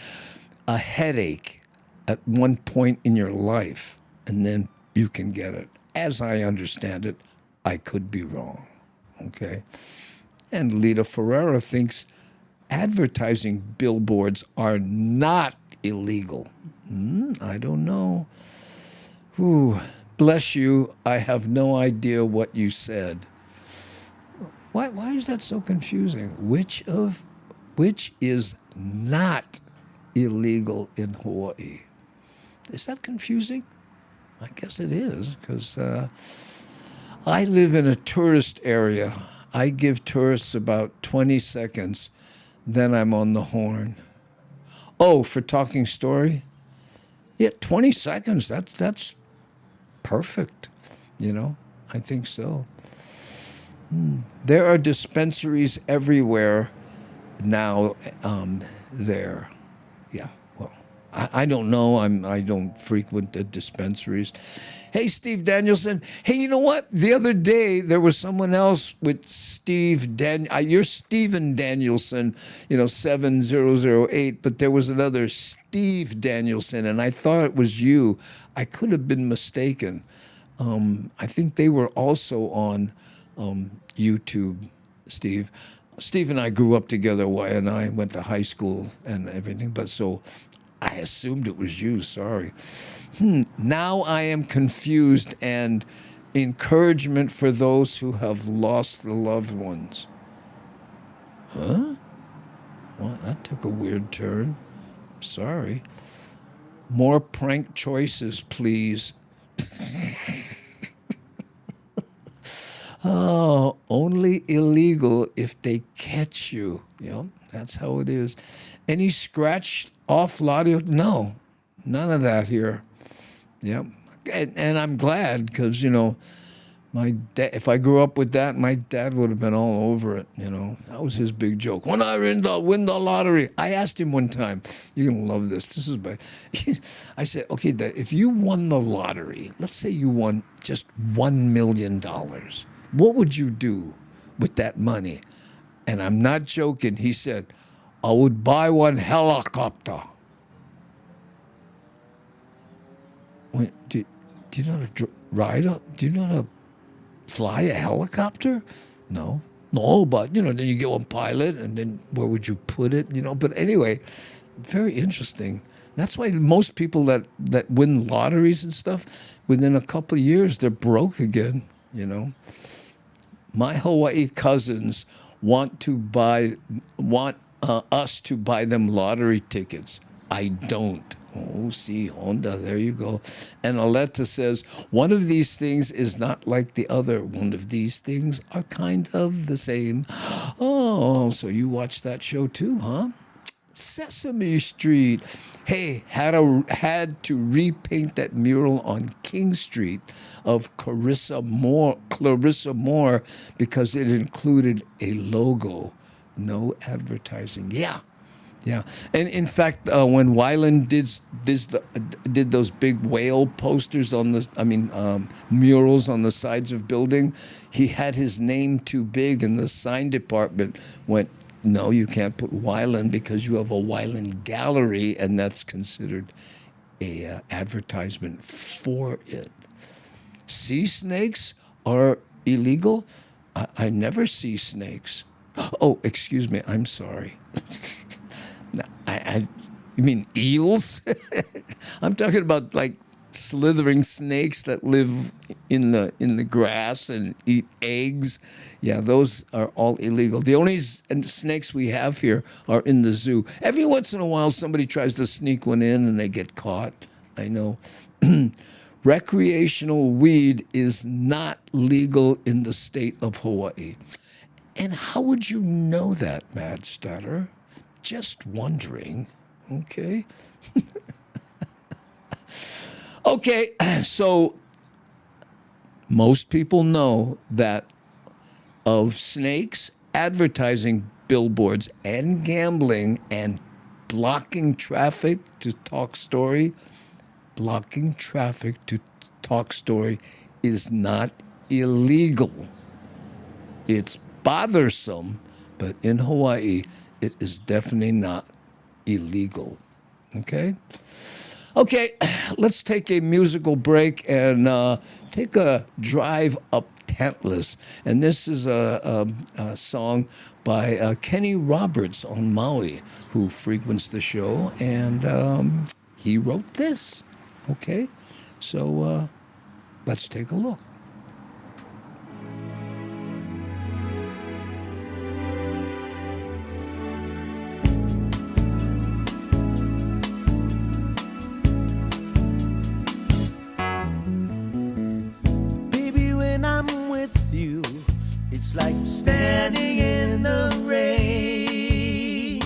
a headache at one point in your life, and then you can get it. As I understand it, I could be wrong, okay? And Lita Ferreira thinks advertising billboards are not illegal. I don't know. Ooh, bless you. I have no idea what you said. Why is that so confusing? Which is not illegal in Hawaii? Is that confusing? I guess it is, because I live in a tourist area. I give tourists about 20 seconds, then I'm on the horn. Oh, for talking story? Yeah, 20 seconds, that's perfect, I think so. There are dispensaries everywhere now there. Yeah, well, I don't know. I don't frequent the dispensaries. Hey, Steve Danielson. Hey, you know what? The other day, there was someone else with Steve you're Steven Danielson, 7008, but there was another Steve Danielson, and I thought it was you. I could have been mistaken. I think they were also on YouTube, Steve. Steve and I grew up together, and I went to high school and everything, but so I assumed it was you, sorry. Now I am confused, and encouragement for those who have lost loved ones. Huh? Well, that took a weird turn. Sorry. More prank choices, please. Oh, only illegal if they catch you. That's how it is. Any scratch off audio? No, none of that here. Yep. And I'm glad because, If I grew up with that, my dad would have been all over it, you know. That was his big joke. When I win the lottery, I asked him one time, you're going to love this. This is my, I said, okay, Dad, if you won the lottery, let's say you won just $1 million, what would you do with that money? And I'm not joking. He said, I would buy one helicopter. Wait, do you know how to ride up? Do you know how to fly a helicopter? No, but then you get one pilot, and then where would you put it? But anyway, very interesting. That's why most people that win lotteries and stuff, within a couple of years, they're broke again. My Hawaii cousins want us to buy them lottery tickets. I don't. Oh, see, Honda, there you go. And Aletta says, one of these things is not like the other. One of these things are kind of the same. Oh, so you watched that show too, huh? Sesame Street. Hey, had to repaint that mural on King Street of Clarissa Moore, because it included a logo. No advertising. Yeah. And in fact, when Weiland did those big whale posters murals on the sides of building, he had his name too big, and the sign department went, no, you can't put Weiland because you have a Weiland gallery, and that's considered a advertisement for it. Sea snakes are illegal? I never see snakes. Oh, excuse me, I'm sorry. You mean eels? I'm talking about like slithering snakes that live in the grass and eat eggs. Yeah, those are all illegal. The only snakes we have here are in the zoo. Every once in a while, somebody tries to sneak one in and they get caught. I know. Recreational weed is not legal in the state of Hawaii. And how would you know that, Mad Stutter? Just wondering. Okay. Okay, so most people know that of snakes, advertising billboards, and gambling, and blocking traffic to talk story, is not illegal. It's bothersome, but in Hawaii, it is definitely not illegal. Okay, let's take a musical break and take a drive up Tentless. And this is a song by Kenny Roberts on Maui, who frequents the show, and he wrote this. Okay, so let's take a look. It's like standing in the rain.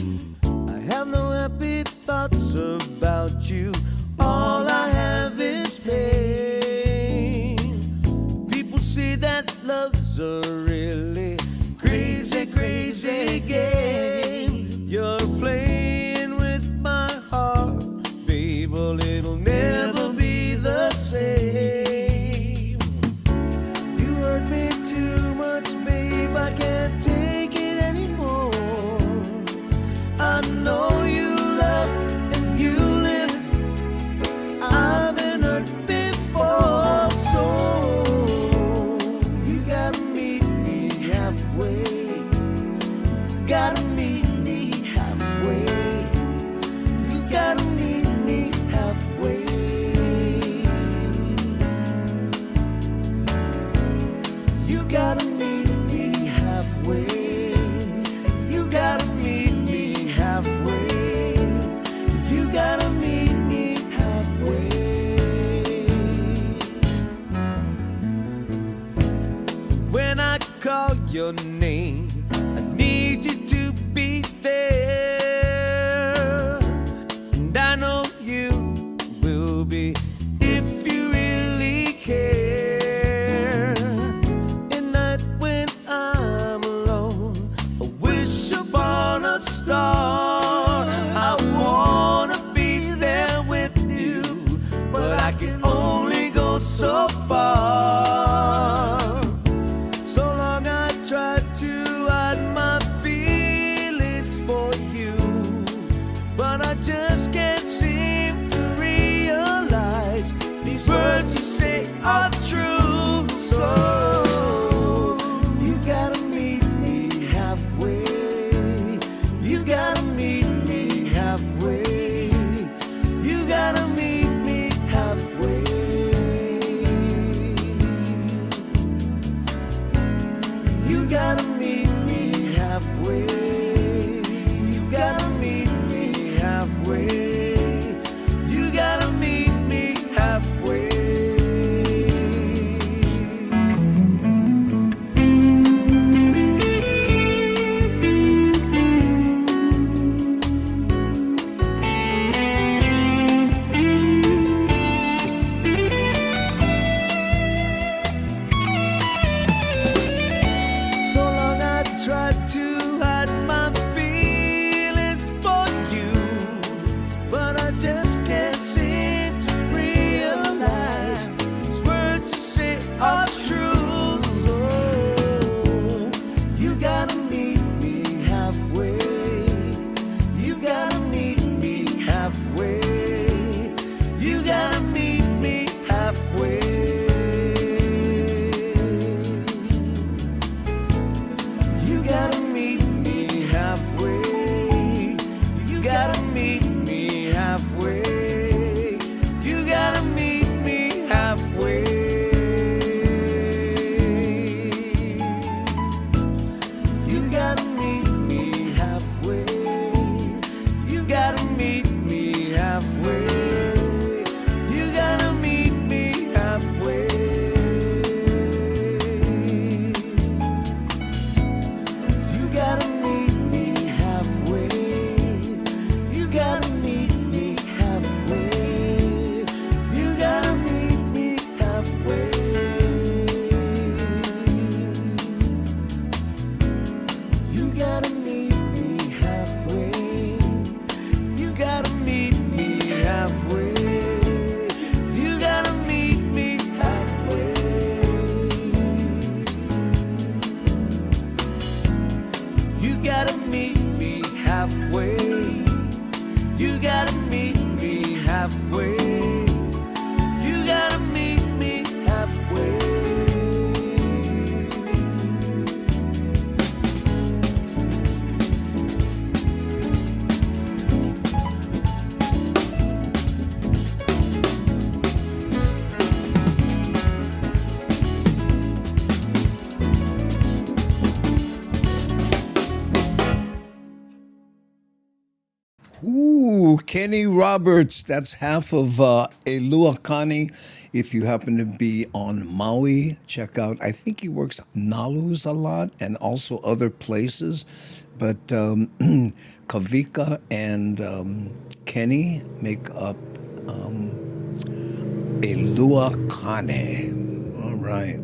I have no happy thoughts about you. All I have is pain. People say that love's a really crazy, crazy game. You're playing with my heart, babe. Well, it'll never be the same. You hurt me too much, babe, I can't take it anymore. I know you loved and you lived. I've been hurt before, so you gotta meet me halfway. You gotta meet me halfway. You gotta meet me halfway. You gotta meet me halfway. You gotta meet me halfway. You gotta meet me halfway. When I call your name, I need you to be there. And I know you will be if you really care. so far. So long I tried to hide my feelings for you, but I just can't seem to realize these words you say are true. So you gotta meet me halfway. You gotta meet me halfway. You gotta meet me halfway. You gotta meet me halfway. You gotta meet me halfway. You gotta meet me halfway. So long I tried to hide my feelings for you, but I just can't seem to realize these words you say are true. So you gotta meet me halfway. You gotta meet me halfway. You gotta meet me halfway. You gotta meet me halfway. You gotta meet me halfway. You gotta meet me halfway. You gotta meet me halfway. You gotta meet me halfway. You gotta meet me halfway. You gotta meet me halfway. You gotta meet me halfway. You gotta meet me halfway. You gotta meet me halfway. You gotta meet me halfway. You gotta meet me halfway. You gotta meet me halfway. You gotta meet me halfway. You gotta meet me halfway. Ooh, Kenny Roberts. That's half of Aloha Kani. If you happen to be on Maui, check out. I think he works Nalus a lot and also other places. But Kavika and Kenny make up Aloha Kani. All right.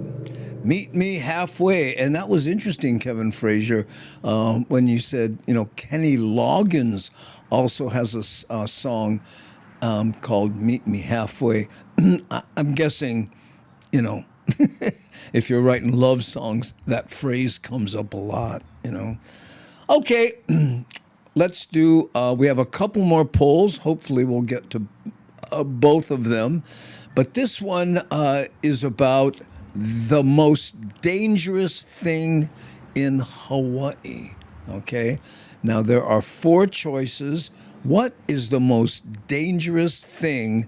Meet me halfway. And that was interesting, Kevin Frazier, when you said, Kenny Loggins also has a song called Meet Me Halfway. I'm guessing, if you're writing love songs, that phrase comes up a lot, Okay, let's do, we have a couple more polls. Hopefully we'll get to both of them. But this one is about the most dangerous thing in Hawaii, okay? Now, there are 4 choices. What is the most dangerous thing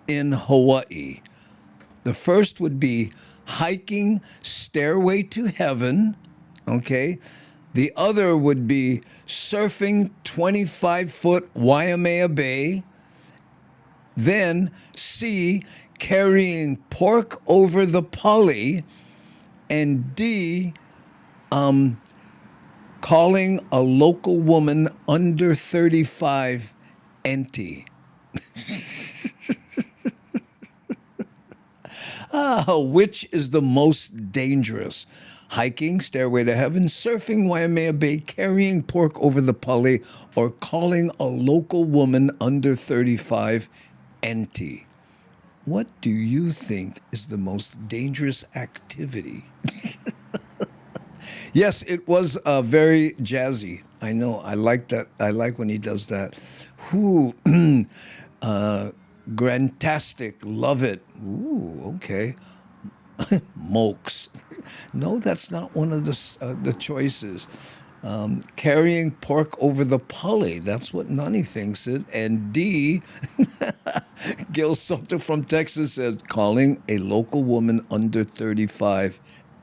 in Hawaii? The first would be hiking Stairway to Heaven, okay? The other would be surfing 25-foot Waimea Bay. Then C, carrying pork over the pali. And D, calling a local woman under 35 auntie. Which is the most dangerous? Hiking Stairway to Heaven, surfing Waimea Bay, carrying pork over the pali, or calling a local woman under 35 auntie? What do you think is the most dangerous activity? Yes, it was very jazzy. I know. I like that. I like when he does that. Whoo, grantastic. Love it. Ooh, okay. Mokes. No, that's not one of the choices. Carrying pork over the pulley. That's what Nani thinks it. And D, Gil Soto from Texas says, calling a local woman under 35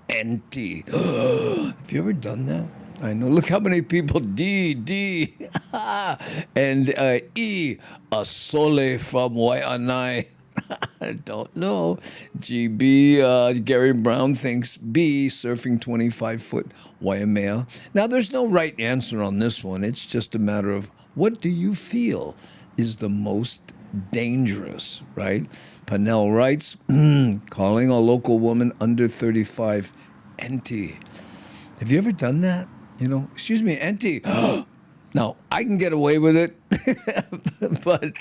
auntie. Have you ever done that? I know. Look how many people. D. And E, a sole from Waianae. I don't know. GB, Gary Brown thinks B, surfing 25-foot Waimea. Now, there's no right answer on this one. It's just a matter of what do you feel is the most dangerous, right? Panel writes, calling a local woman under 35 auntie. Have you ever done that? You know, excuse me, auntie. Now, I can get away with it, but,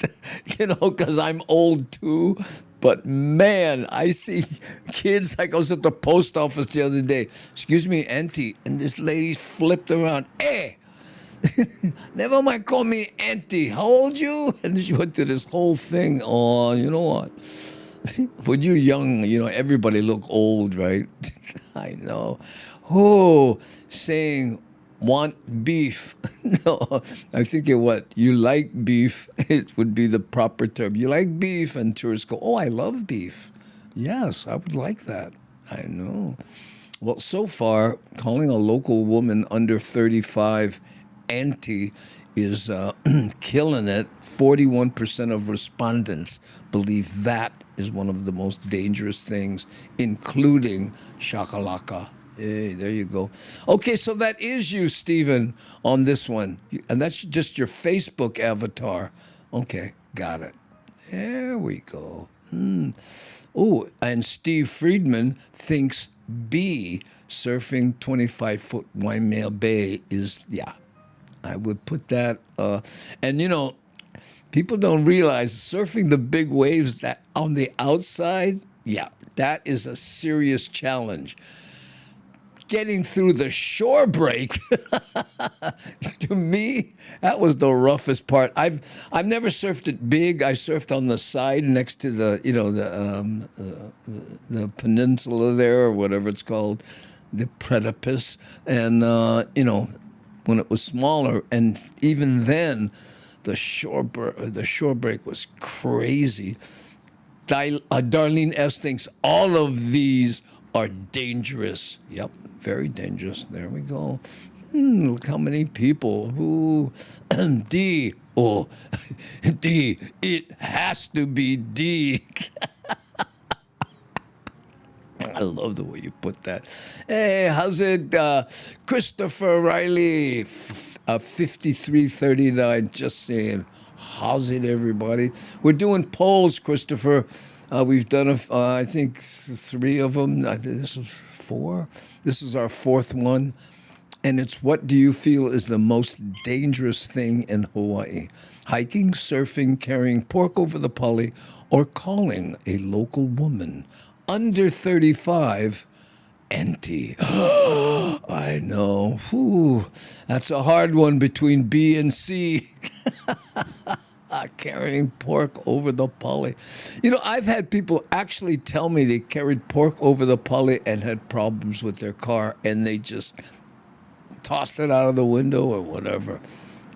you know, because I'm old too. But, man, I see kids. I was at the post office the other day. Excuse me, auntie. And this lady flipped around. Hey, never mind call me auntie. How old you? And she went to this whole thing. Oh, you know what? When you're young, you know, everybody look old, right? I know. Oh, saying... want beef. No, I think what you like beef, it would be the proper term. You like beef, and tourists go, oh, I love beef. Yes, I would like that. I know. Well, so far, calling a local woman under 35 auntie is killing it. 41% of respondents believe that is one of the most dangerous things, including shakalaka. Hey, there you go. Okay, so that is you, Stephen, on this one. And that's just your Facebook avatar. Okay, got it. There we go. Oh, and Steve Friedman thinks B, surfing 25-foot Waimea Bay is, yeah, I would put that. And, you know, people don't realize surfing the big waves that on the outside, yeah, that is a serious challenge. Getting through the shore break, to me, that was the roughest part. I've never surfed it big. I surfed on the side next to the, you know, the peninsula there, or whatever it's called, the precipice, and you know, when it was smaller, and even then, the shore break was crazy. Darlene S thinks all of these are dangerous. Yep, very dangerous. There we go. Look how many people who D. Oh, D. It has to be D. I love the way you put that. Hey, how's it, Christopher Riley, 5339, just saying, how's it, everybody? We're doing polls, Christopher. We've done, I think, 3 of them. I think this is 4. This is our 4th one. And it's what do you feel is the most dangerous thing in Hawaii? Hiking, surfing, carrying pork over the pali, or calling a local woman under 35 auntie. I know. Whew. That's a hard one between B and C. Carrying pork over the pali. You know, I've had people actually tell me they carried pork over the pali and had problems with their car, and they just tossed it out of the window or whatever.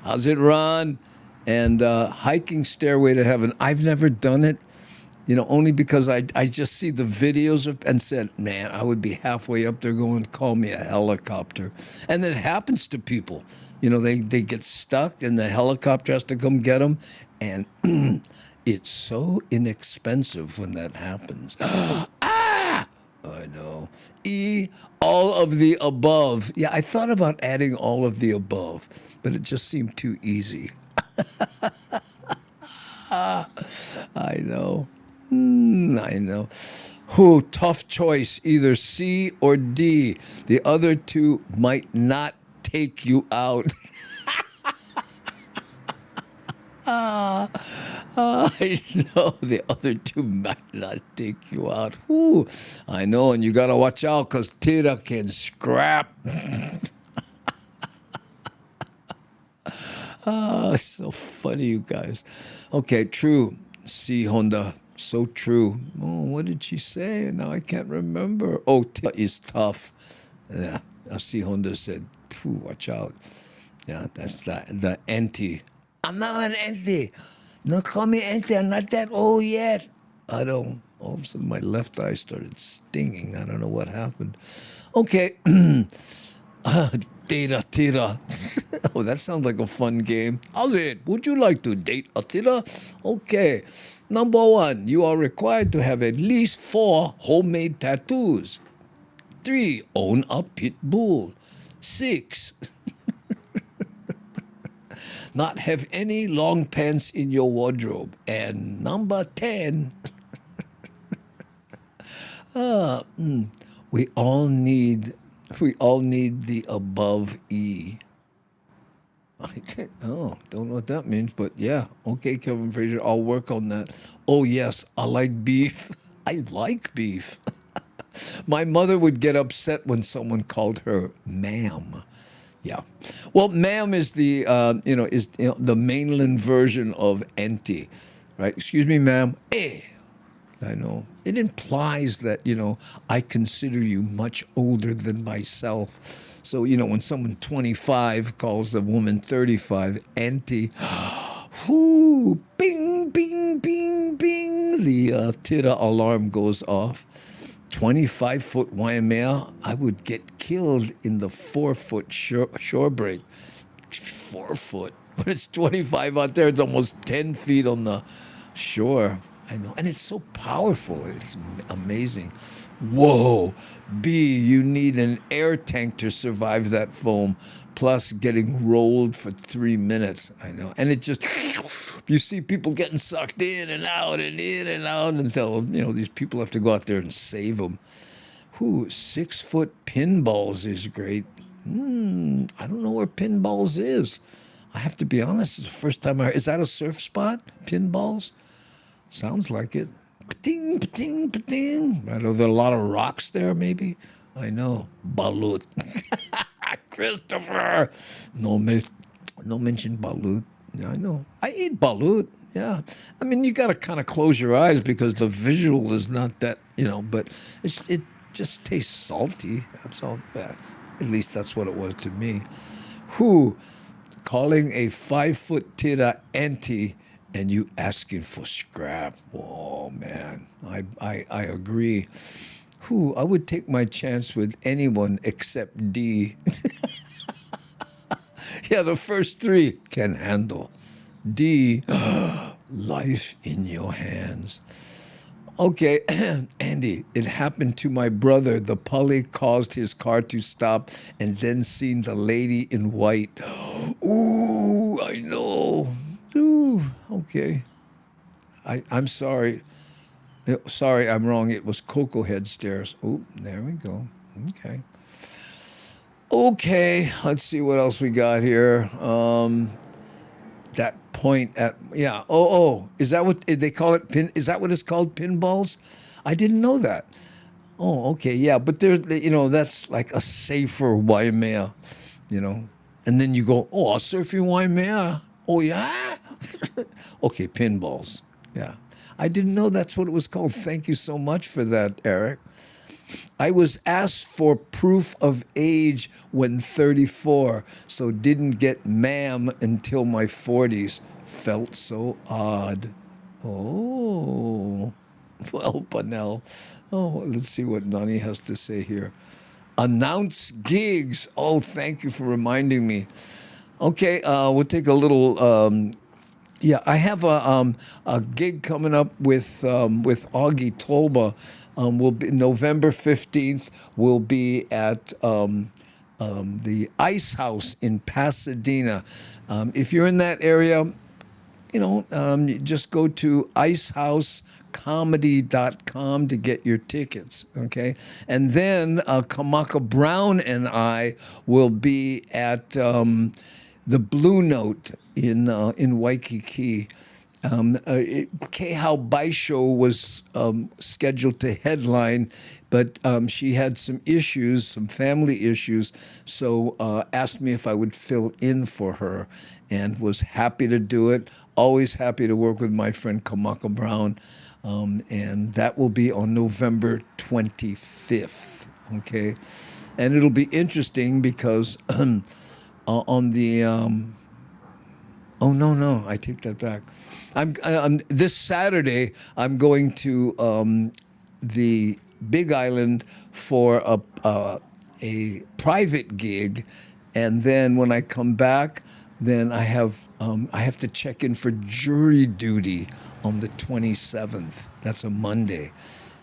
How's it, Ron? And hiking Stairway to Heaven. I've never done it, you know, only because I just see the videos and said, man, I would be halfway up there going, call me a helicopter. And it happens to people. You know, they get stuck and the helicopter has to come get them. And it's so inexpensive when that happens. I know. E, all of the above. Yeah, I thought about adding all of the above, but it just seemed too easy. I know. I know. Who, tough choice, either C or D. The other two might not take you out. I know the other two might not take you out. Whew, I know, and you got to watch out because Tira can scrap. So funny, you guys. Okay, true. See, Honda, so true. Oh, what did she say? Now I can't remember. Oh, Tira is tough. Yeah, see, Honda said, "Phew, watch out." Yeah, that's the auntie. I'm not an auntie. No, call me auntie. I'm not that old yet. I don't. All of a sudden, my left eye started stinging. I don't know what happened. Okay. Date a tira. Oh, that sounds like a fun game. How's it? Would you like to date a tira? Okay. Number 1, you are required to have at least 4 homemade tattoos. 3, own a pit bull. 6, not have any long pants in your wardrobe. And number 10, we all need the above E. I think, don't know what that means, but yeah. Okay, Kevin Fraser, I'll work on that. Oh, yes, I like beef. I like beef. My mother would get upset when someone called her ma'am. Yeah. Well, ma'am is the, the mainland version of auntie, right? Excuse me, ma'am. I know. It implies that, I consider you much older than myself. So, when someone 25 calls a woman 35 auntie, whoo, bing, bing, bing, bing, the tira alarm goes off. 25-foot Waimea, I would get killed in the 4-foot shore break. 4 foot. When it's 25 out there, it's almost 10 feet on the shore. I know. And it's so powerful. It's amazing. Whoa. B, you need an air tank to survive that foam, plus getting rolled for 3 minutes. I know. And it just, you see people getting sucked in and out until, these people have to go out there and save them. 6-foot pinballs is great. I don't know where pinballs is. I have to be honest, it's the first time is that a surf spot? Pinballs? Sounds like it. Pating, pating, pating. Right, are there a lot of rocks there, maybe? I know. Balut. Christopher. No mention balut. Yeah, I know. I eat balut. Yeah. I mean, you got to kind of close your eyes because the visual is not that, but it just tastes salty. That's all. At least that's what it was to me. Calling a 5-foot tira auntie and you asking for scrap. Oh, man. I agree. I would take my chance with anyone except D. Yeah, the first 3 can handle. D, life in your hands. Okay, Andy, it happened to my brother. The pulley caused his car to stop and then seen the lady in white. Ooh, I know. Ooh, okay. I'm sorry. Sorry, I'm wrong. It was Cocoa Head Stairs. Oh, there we go. Okay. Okay, let's see what else we got here. That point at, yeah. Is that what they call it? Is that what it's called? Pinballs? I didn't know that. Oh, okay, yeah. But there's, that's like a safer Waimea, And then you go, a surfing Waimea. Oh, yeah? Okay, pinballs. Yeah. I didn't know that's what it was called. Thank you so much for that, Eric. I was asked for proof of age when 34, so didn't get ma'am until my 40s. Felt so odd. Oh, well, Panel. Oh, let's see what Nani has to say here. Announce gigs. Oh, thank you for reminding me. Okay, we'll take a little. Yeah, I have a gig coming up with Augie Tolba. Will be November 15th. We'll be at the Ice House in Pasadena. If you're in that area, you just go to icehousecomedy.com to get your tickets, okay? And then Kamaka Brown and I will be at the Blue Note in Waikiki. Kekai Baisho was scheduled to headline, but she had some issues, some family issues, so asked me if I would fill in for her, and was happy to do it. Always happy to work with my friend Kamaka Brown, and that will be on November 25th, okay? And it'll be interesting because on the... oh, no, I take that back. I'm this Saturday, I'm going to the Big Island for a private gig, and then when I come back, then I have to check in for jury duty on the 27th. That's a Monday.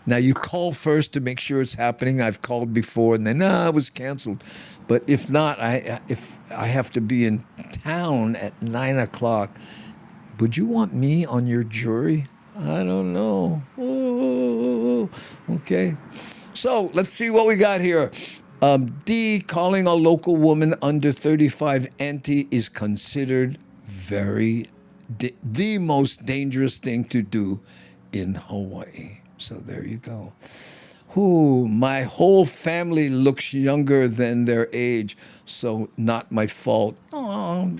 Now you call first to make sure it's happening. I've called before, and then it was canceled. But if not, if I have to be in town at 9 o'clock. Would you want me on your jury? I don't know. Ooh, okay. So let's see what we got here. D, calling a local woman under 35 auntie is considered the most dangerous thing to do in Hawaii. So there you go. Ooh, my whole family looks younger than their age, so not my fault. Oh,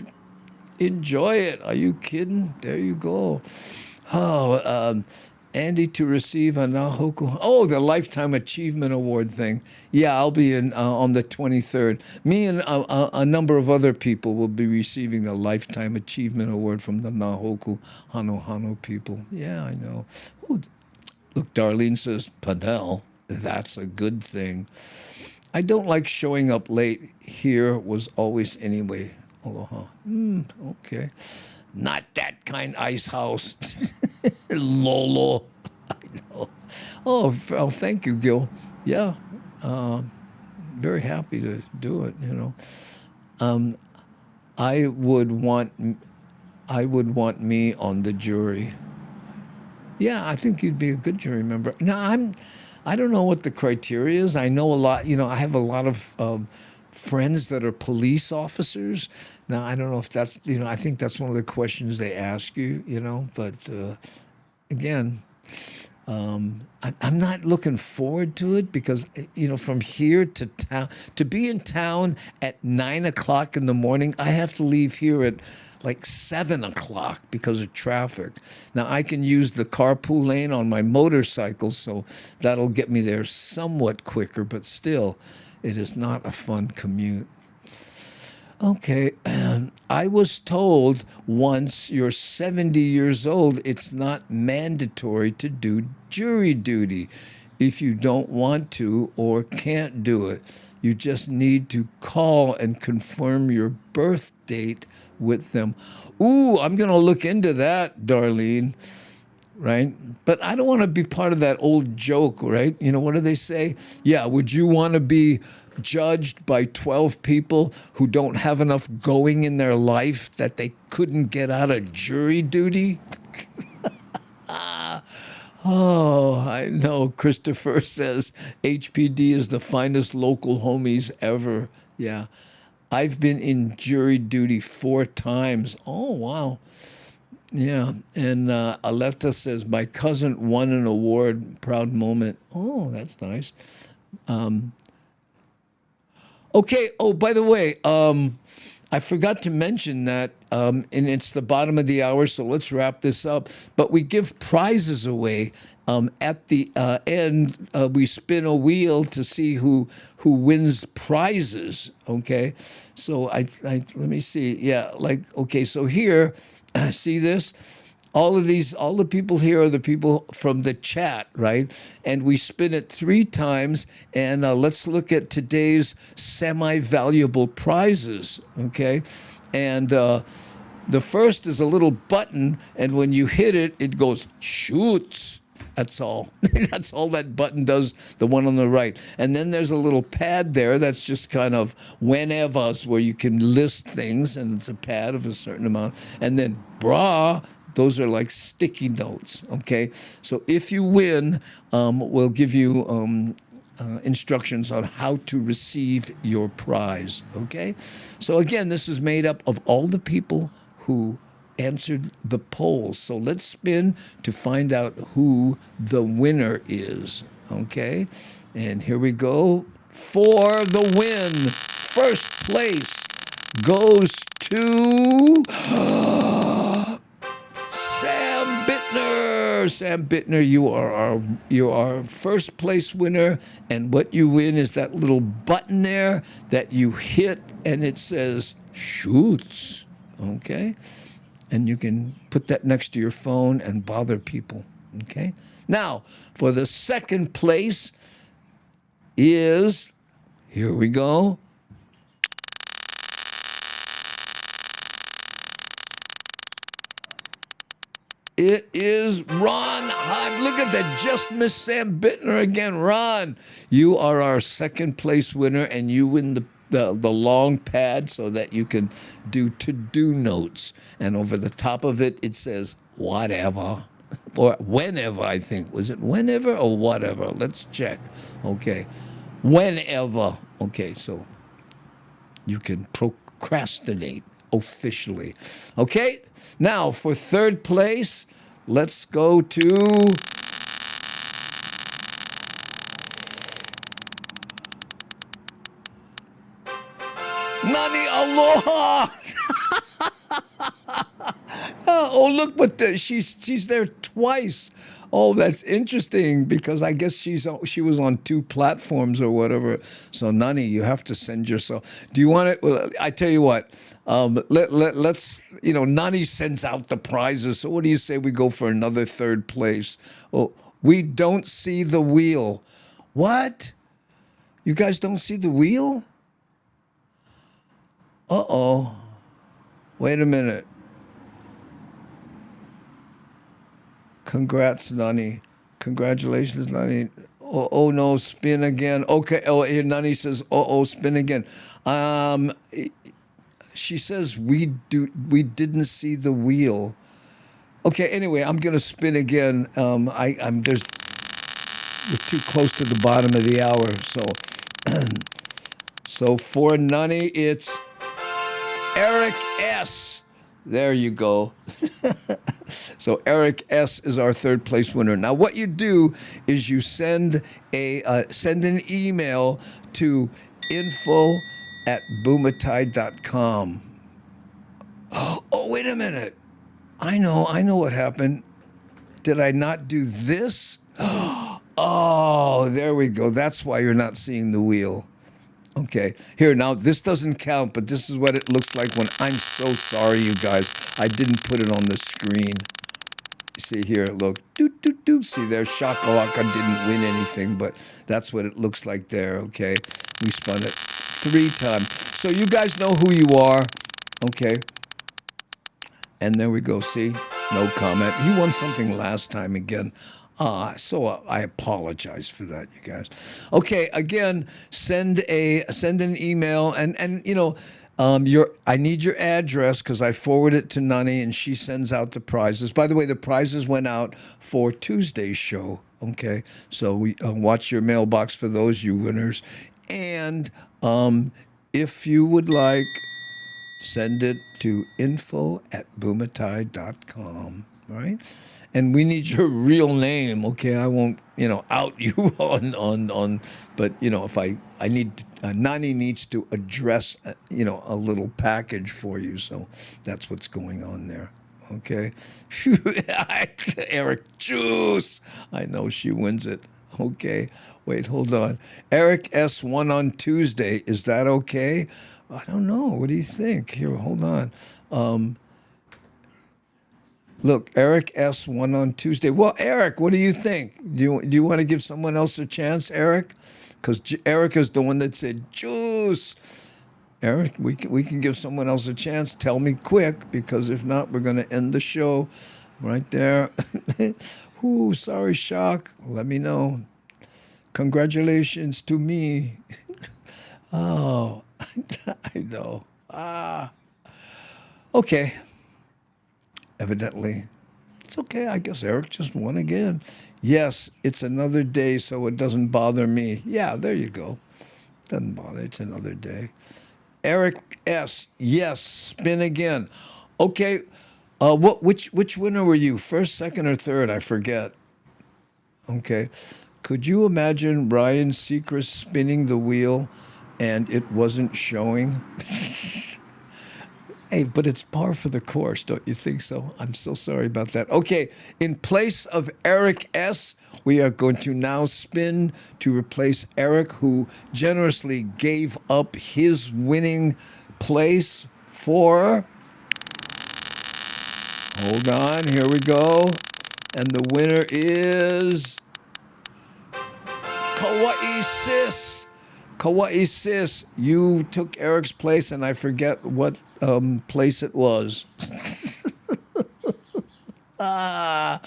enjoy it. Are you kidding? There you go. Oh, Andy to receive a Nahoku. Oh, the Lifetime Achievement Award thing. Yeah, I'll be in on the 23rd. Me and a number of other people will be receiving the Lifetime Achievement Award from the Nahoku Hano people. Yeah, I know. Ooh, look, Darlene says, Padel. That's a good thing. I don't like showing up late. Here was always anyway. Aloha. Okay. Not that kind ice house. Lolo. I know. Oh, thank you, Gil. Yeah. Very happy to do it, I would want me on the jury. Yeah, I think you'd be a good jury member. No, I don't know what the criteria is. I know a lot, I have a lot of friends that are police officers. Now, I don't know if that's, I think that's one of the questions they ask you, but again, I'm not looking forward to it because, from here to town, to be in town at 9 o'clock in the morning, I have to leave here at like 7 o'clock because of traffic. Now, I can use the carpool lane on my motorcycle, so that'll get me there somewhat quicker, but still, it is not a fun commute. Okay, I was told once you're 70 years old, it's not mandatory to do jury duty. If you don't want to or can't do it, you just need to call and confirm your birth date with them. Ooh, I'm going to look into that, Darlene. Right? But I don't want to be part of that old joke, right? What do they say? Yeah, would you want to be judged by 12 people who don't have enough going in their life that they couldn't get out of jury duty? Oh, I know. Christopher says HPD is the finest local homies ever. Yeah. I've been in jury duty 4 times. Oh, wow. Yeah, and Aleta says, my cousin won an award, proud moment. Oh, that's nice. Okay, by the way, I forgot to mention that, and it's the bottom of the hour, so let's wrap this up. But we give prizes away. At the end, we spin a wheel to see who wins prizes, okay? So let me see. Yeah, so here, see this? All the people here are the people from the chat, right? And we spin it 3 times, and let's look at today's semi-valuable prizes, okay? And the first is a little button, and when you hit it, it goes, shoots. That's all. That's all that button does, the one on the right. And then there's a little pad there that's just kind of whenevers, where you can list things, and it's a pad of a certain amount. And then those are like sticky notes, okay? So if you win, we'll give you instructions on how to receive your prize, okay? So again, this is made up of all the people who answered the polls. So let's spin to find out who the winner is. Okay? And here we go. For the win, first place goes to Sam Bittner. Sam Bittner, you are our first place winner, and what you win is that little button there that you hit, and it says shoots. Okay, and you can put that next to your phone and bother people. Okay. Now for the second place is, here we go. It is Ron Hodge. Look at that. Just missed Sam Bittner again. Ron, you are our second place winner, and you win the long pad so that you can do to-do notes. And over the top of it, it says whatever. Or whenever, I think. Was it whenever or whatever? Let's check. Okay. Whenever. Okay, so you can procrastinate officially. Okay, now for third place, let's go to Nani Aloha. Oh, look, but she's there twice. Oh, that's interesting, because I guess she was on 2 platforms or whatever. So, Nani, you have to send yourself. Do you want it? Well, I tell you what. Let's. Nani sends out the prizes. So, what do you say we go for another third place? Oh, we don't see the wheel. What? You guys don't see the wheel? Uh-oh. Wait a minute. Congrats, Nani. Congratulations, Nani. Oh no, spin again. Okay. Oh, here Nani says, spin again. She says we didn't see the wheel. Okay. Anyway, I'm gonna spin again. We're too close to the bottom of the hour. So for Nani, it's Eric S. There you go. So Eric S. is our third place winner. Now what you do is you send an email to info@bumatai.com. Oh, wait a minute. I know what happened. Did I not do this? Oh, there we go. That's why you're not seeing the wheel. Okay, here, now this doesn't count, but this is what it looks like when, I'm so sorry, you guys. I didn't put it on the screen. See here, look, see there, Shakalaka didn't win anything, but that's what it looks like there, okay? We spun it 3 times. So you guys know who you are, okay? And there we go, see? No comment. He won something last time again. So I apologize for that, you guys. Okay, again, send an email, and I need your address, because I forward it to Nani and she sends out the prizes. By the way, the prizes went out for Tuesday's show. Okay, so we watch your mailbox for those, you winners. And if you would like, send it to info@bumatai.com. Right? And we need your real name, okay? I won't, out you on. But if I need, Nani needs to address, a little package for you. So that's what's going on there, okay? Eric Juice, I know she wins it. Okay, wait, hold on. Eric S. won on Tuesday. Is that okay? I don't know. What do you think? Here, hold on. Look, Eric S. won on Tuesday. Well, Eric, what do you think? Do you want to give someone else a chance, Eric? Because Eric is the one that said juice. Eric, we can give someone else a chance. Tell me quick, because if not, we're going to end the show right there. Ooh, sorry, Shock. Let me know. Congratulations to me. Oh, I know. Okay. Evidently, it's okay. I guess Eric just won again. Yes, it's another day, so it doesn't bother me. Yeah, there you go. Doesn't bother. It's another day. Eric S. Yes, spin again. Okay, Which winner were you? First, second, or third? I forget. Okay. Could you imagine Ryan Seacrest spinning the wheel and it wasn't showing? Hey, but it's par for the course, don't you think so? I'm so sorry about that. Okay, in place of Eric S., we are going to now spin to replace Eric, who generously gave up his winning place for... Hold on, here we go. And the winner is... Kauai Sis. Kauai Sis, you took Eric's place, and I forget what place it was. I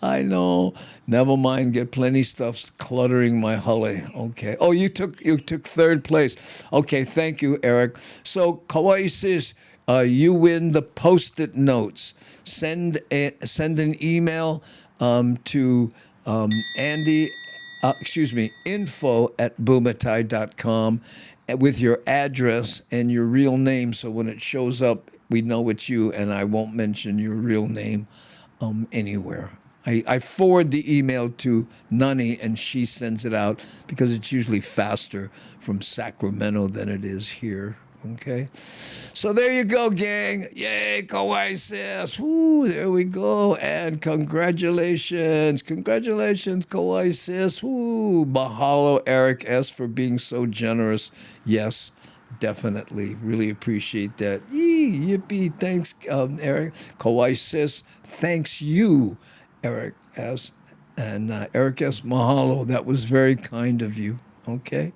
know. Never mind. Get plenty stuff cluttering my hully. Okay. Oh, you took third place. Okay. Thank you, Eric. So Kauai Sis, you win the Post-it notes. Send an email to Andy. info@bumatai.com with your address and your real name, so when it shows up, we know it's you, and I won't mention your real name anywhere. I forward the email to Nani, and she sends it out because it's usually faster from Sacramento than it is here. Okay, so there you go, gang. Yay, Kauai Sis. Woo, there we go. And congratulations, Kauai Sis. Woo, mahalo, Eric S., for being so generous. Yes, definitely. Really appreciate that. Yee, yippee, thanks, Eric. Kauai Sis, thanks you, Eric S. And Eric S., mahalo. That was very kind of you. Okay.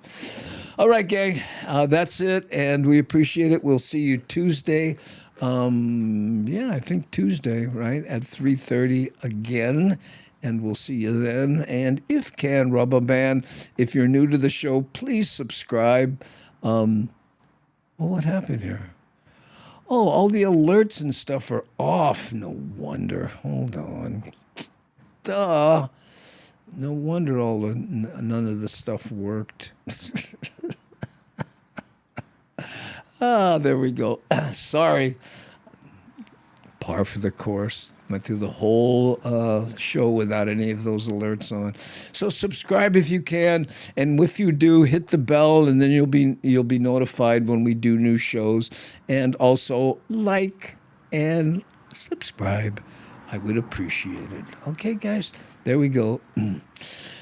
All right, gang. That's it, and we appreciate it. We'll see you Tuesday. I think Tuesday, right, at 3:30 again, and we'll see you then. And if can, Rubber Band, if you're new to the show, please subscribe. What happened here? Oh, all the alerts and stuff are off. No wonder. Hold on. Duh. No wonder none of the stuff worked. There we go. Sorry. Par for the course. Went through the whole show without any of those alerts on. So subscribe if you can, and if you do, hit the bell, and then you'll be notified when we do new shows. And also like and subscribe. I would appreciate it. Okay, guys, there we go.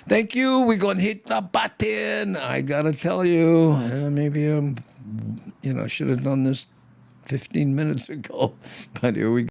Thank you. We're going to hit the button. I got to tell you, maybe should have done this 15 minutes ago, but here we go.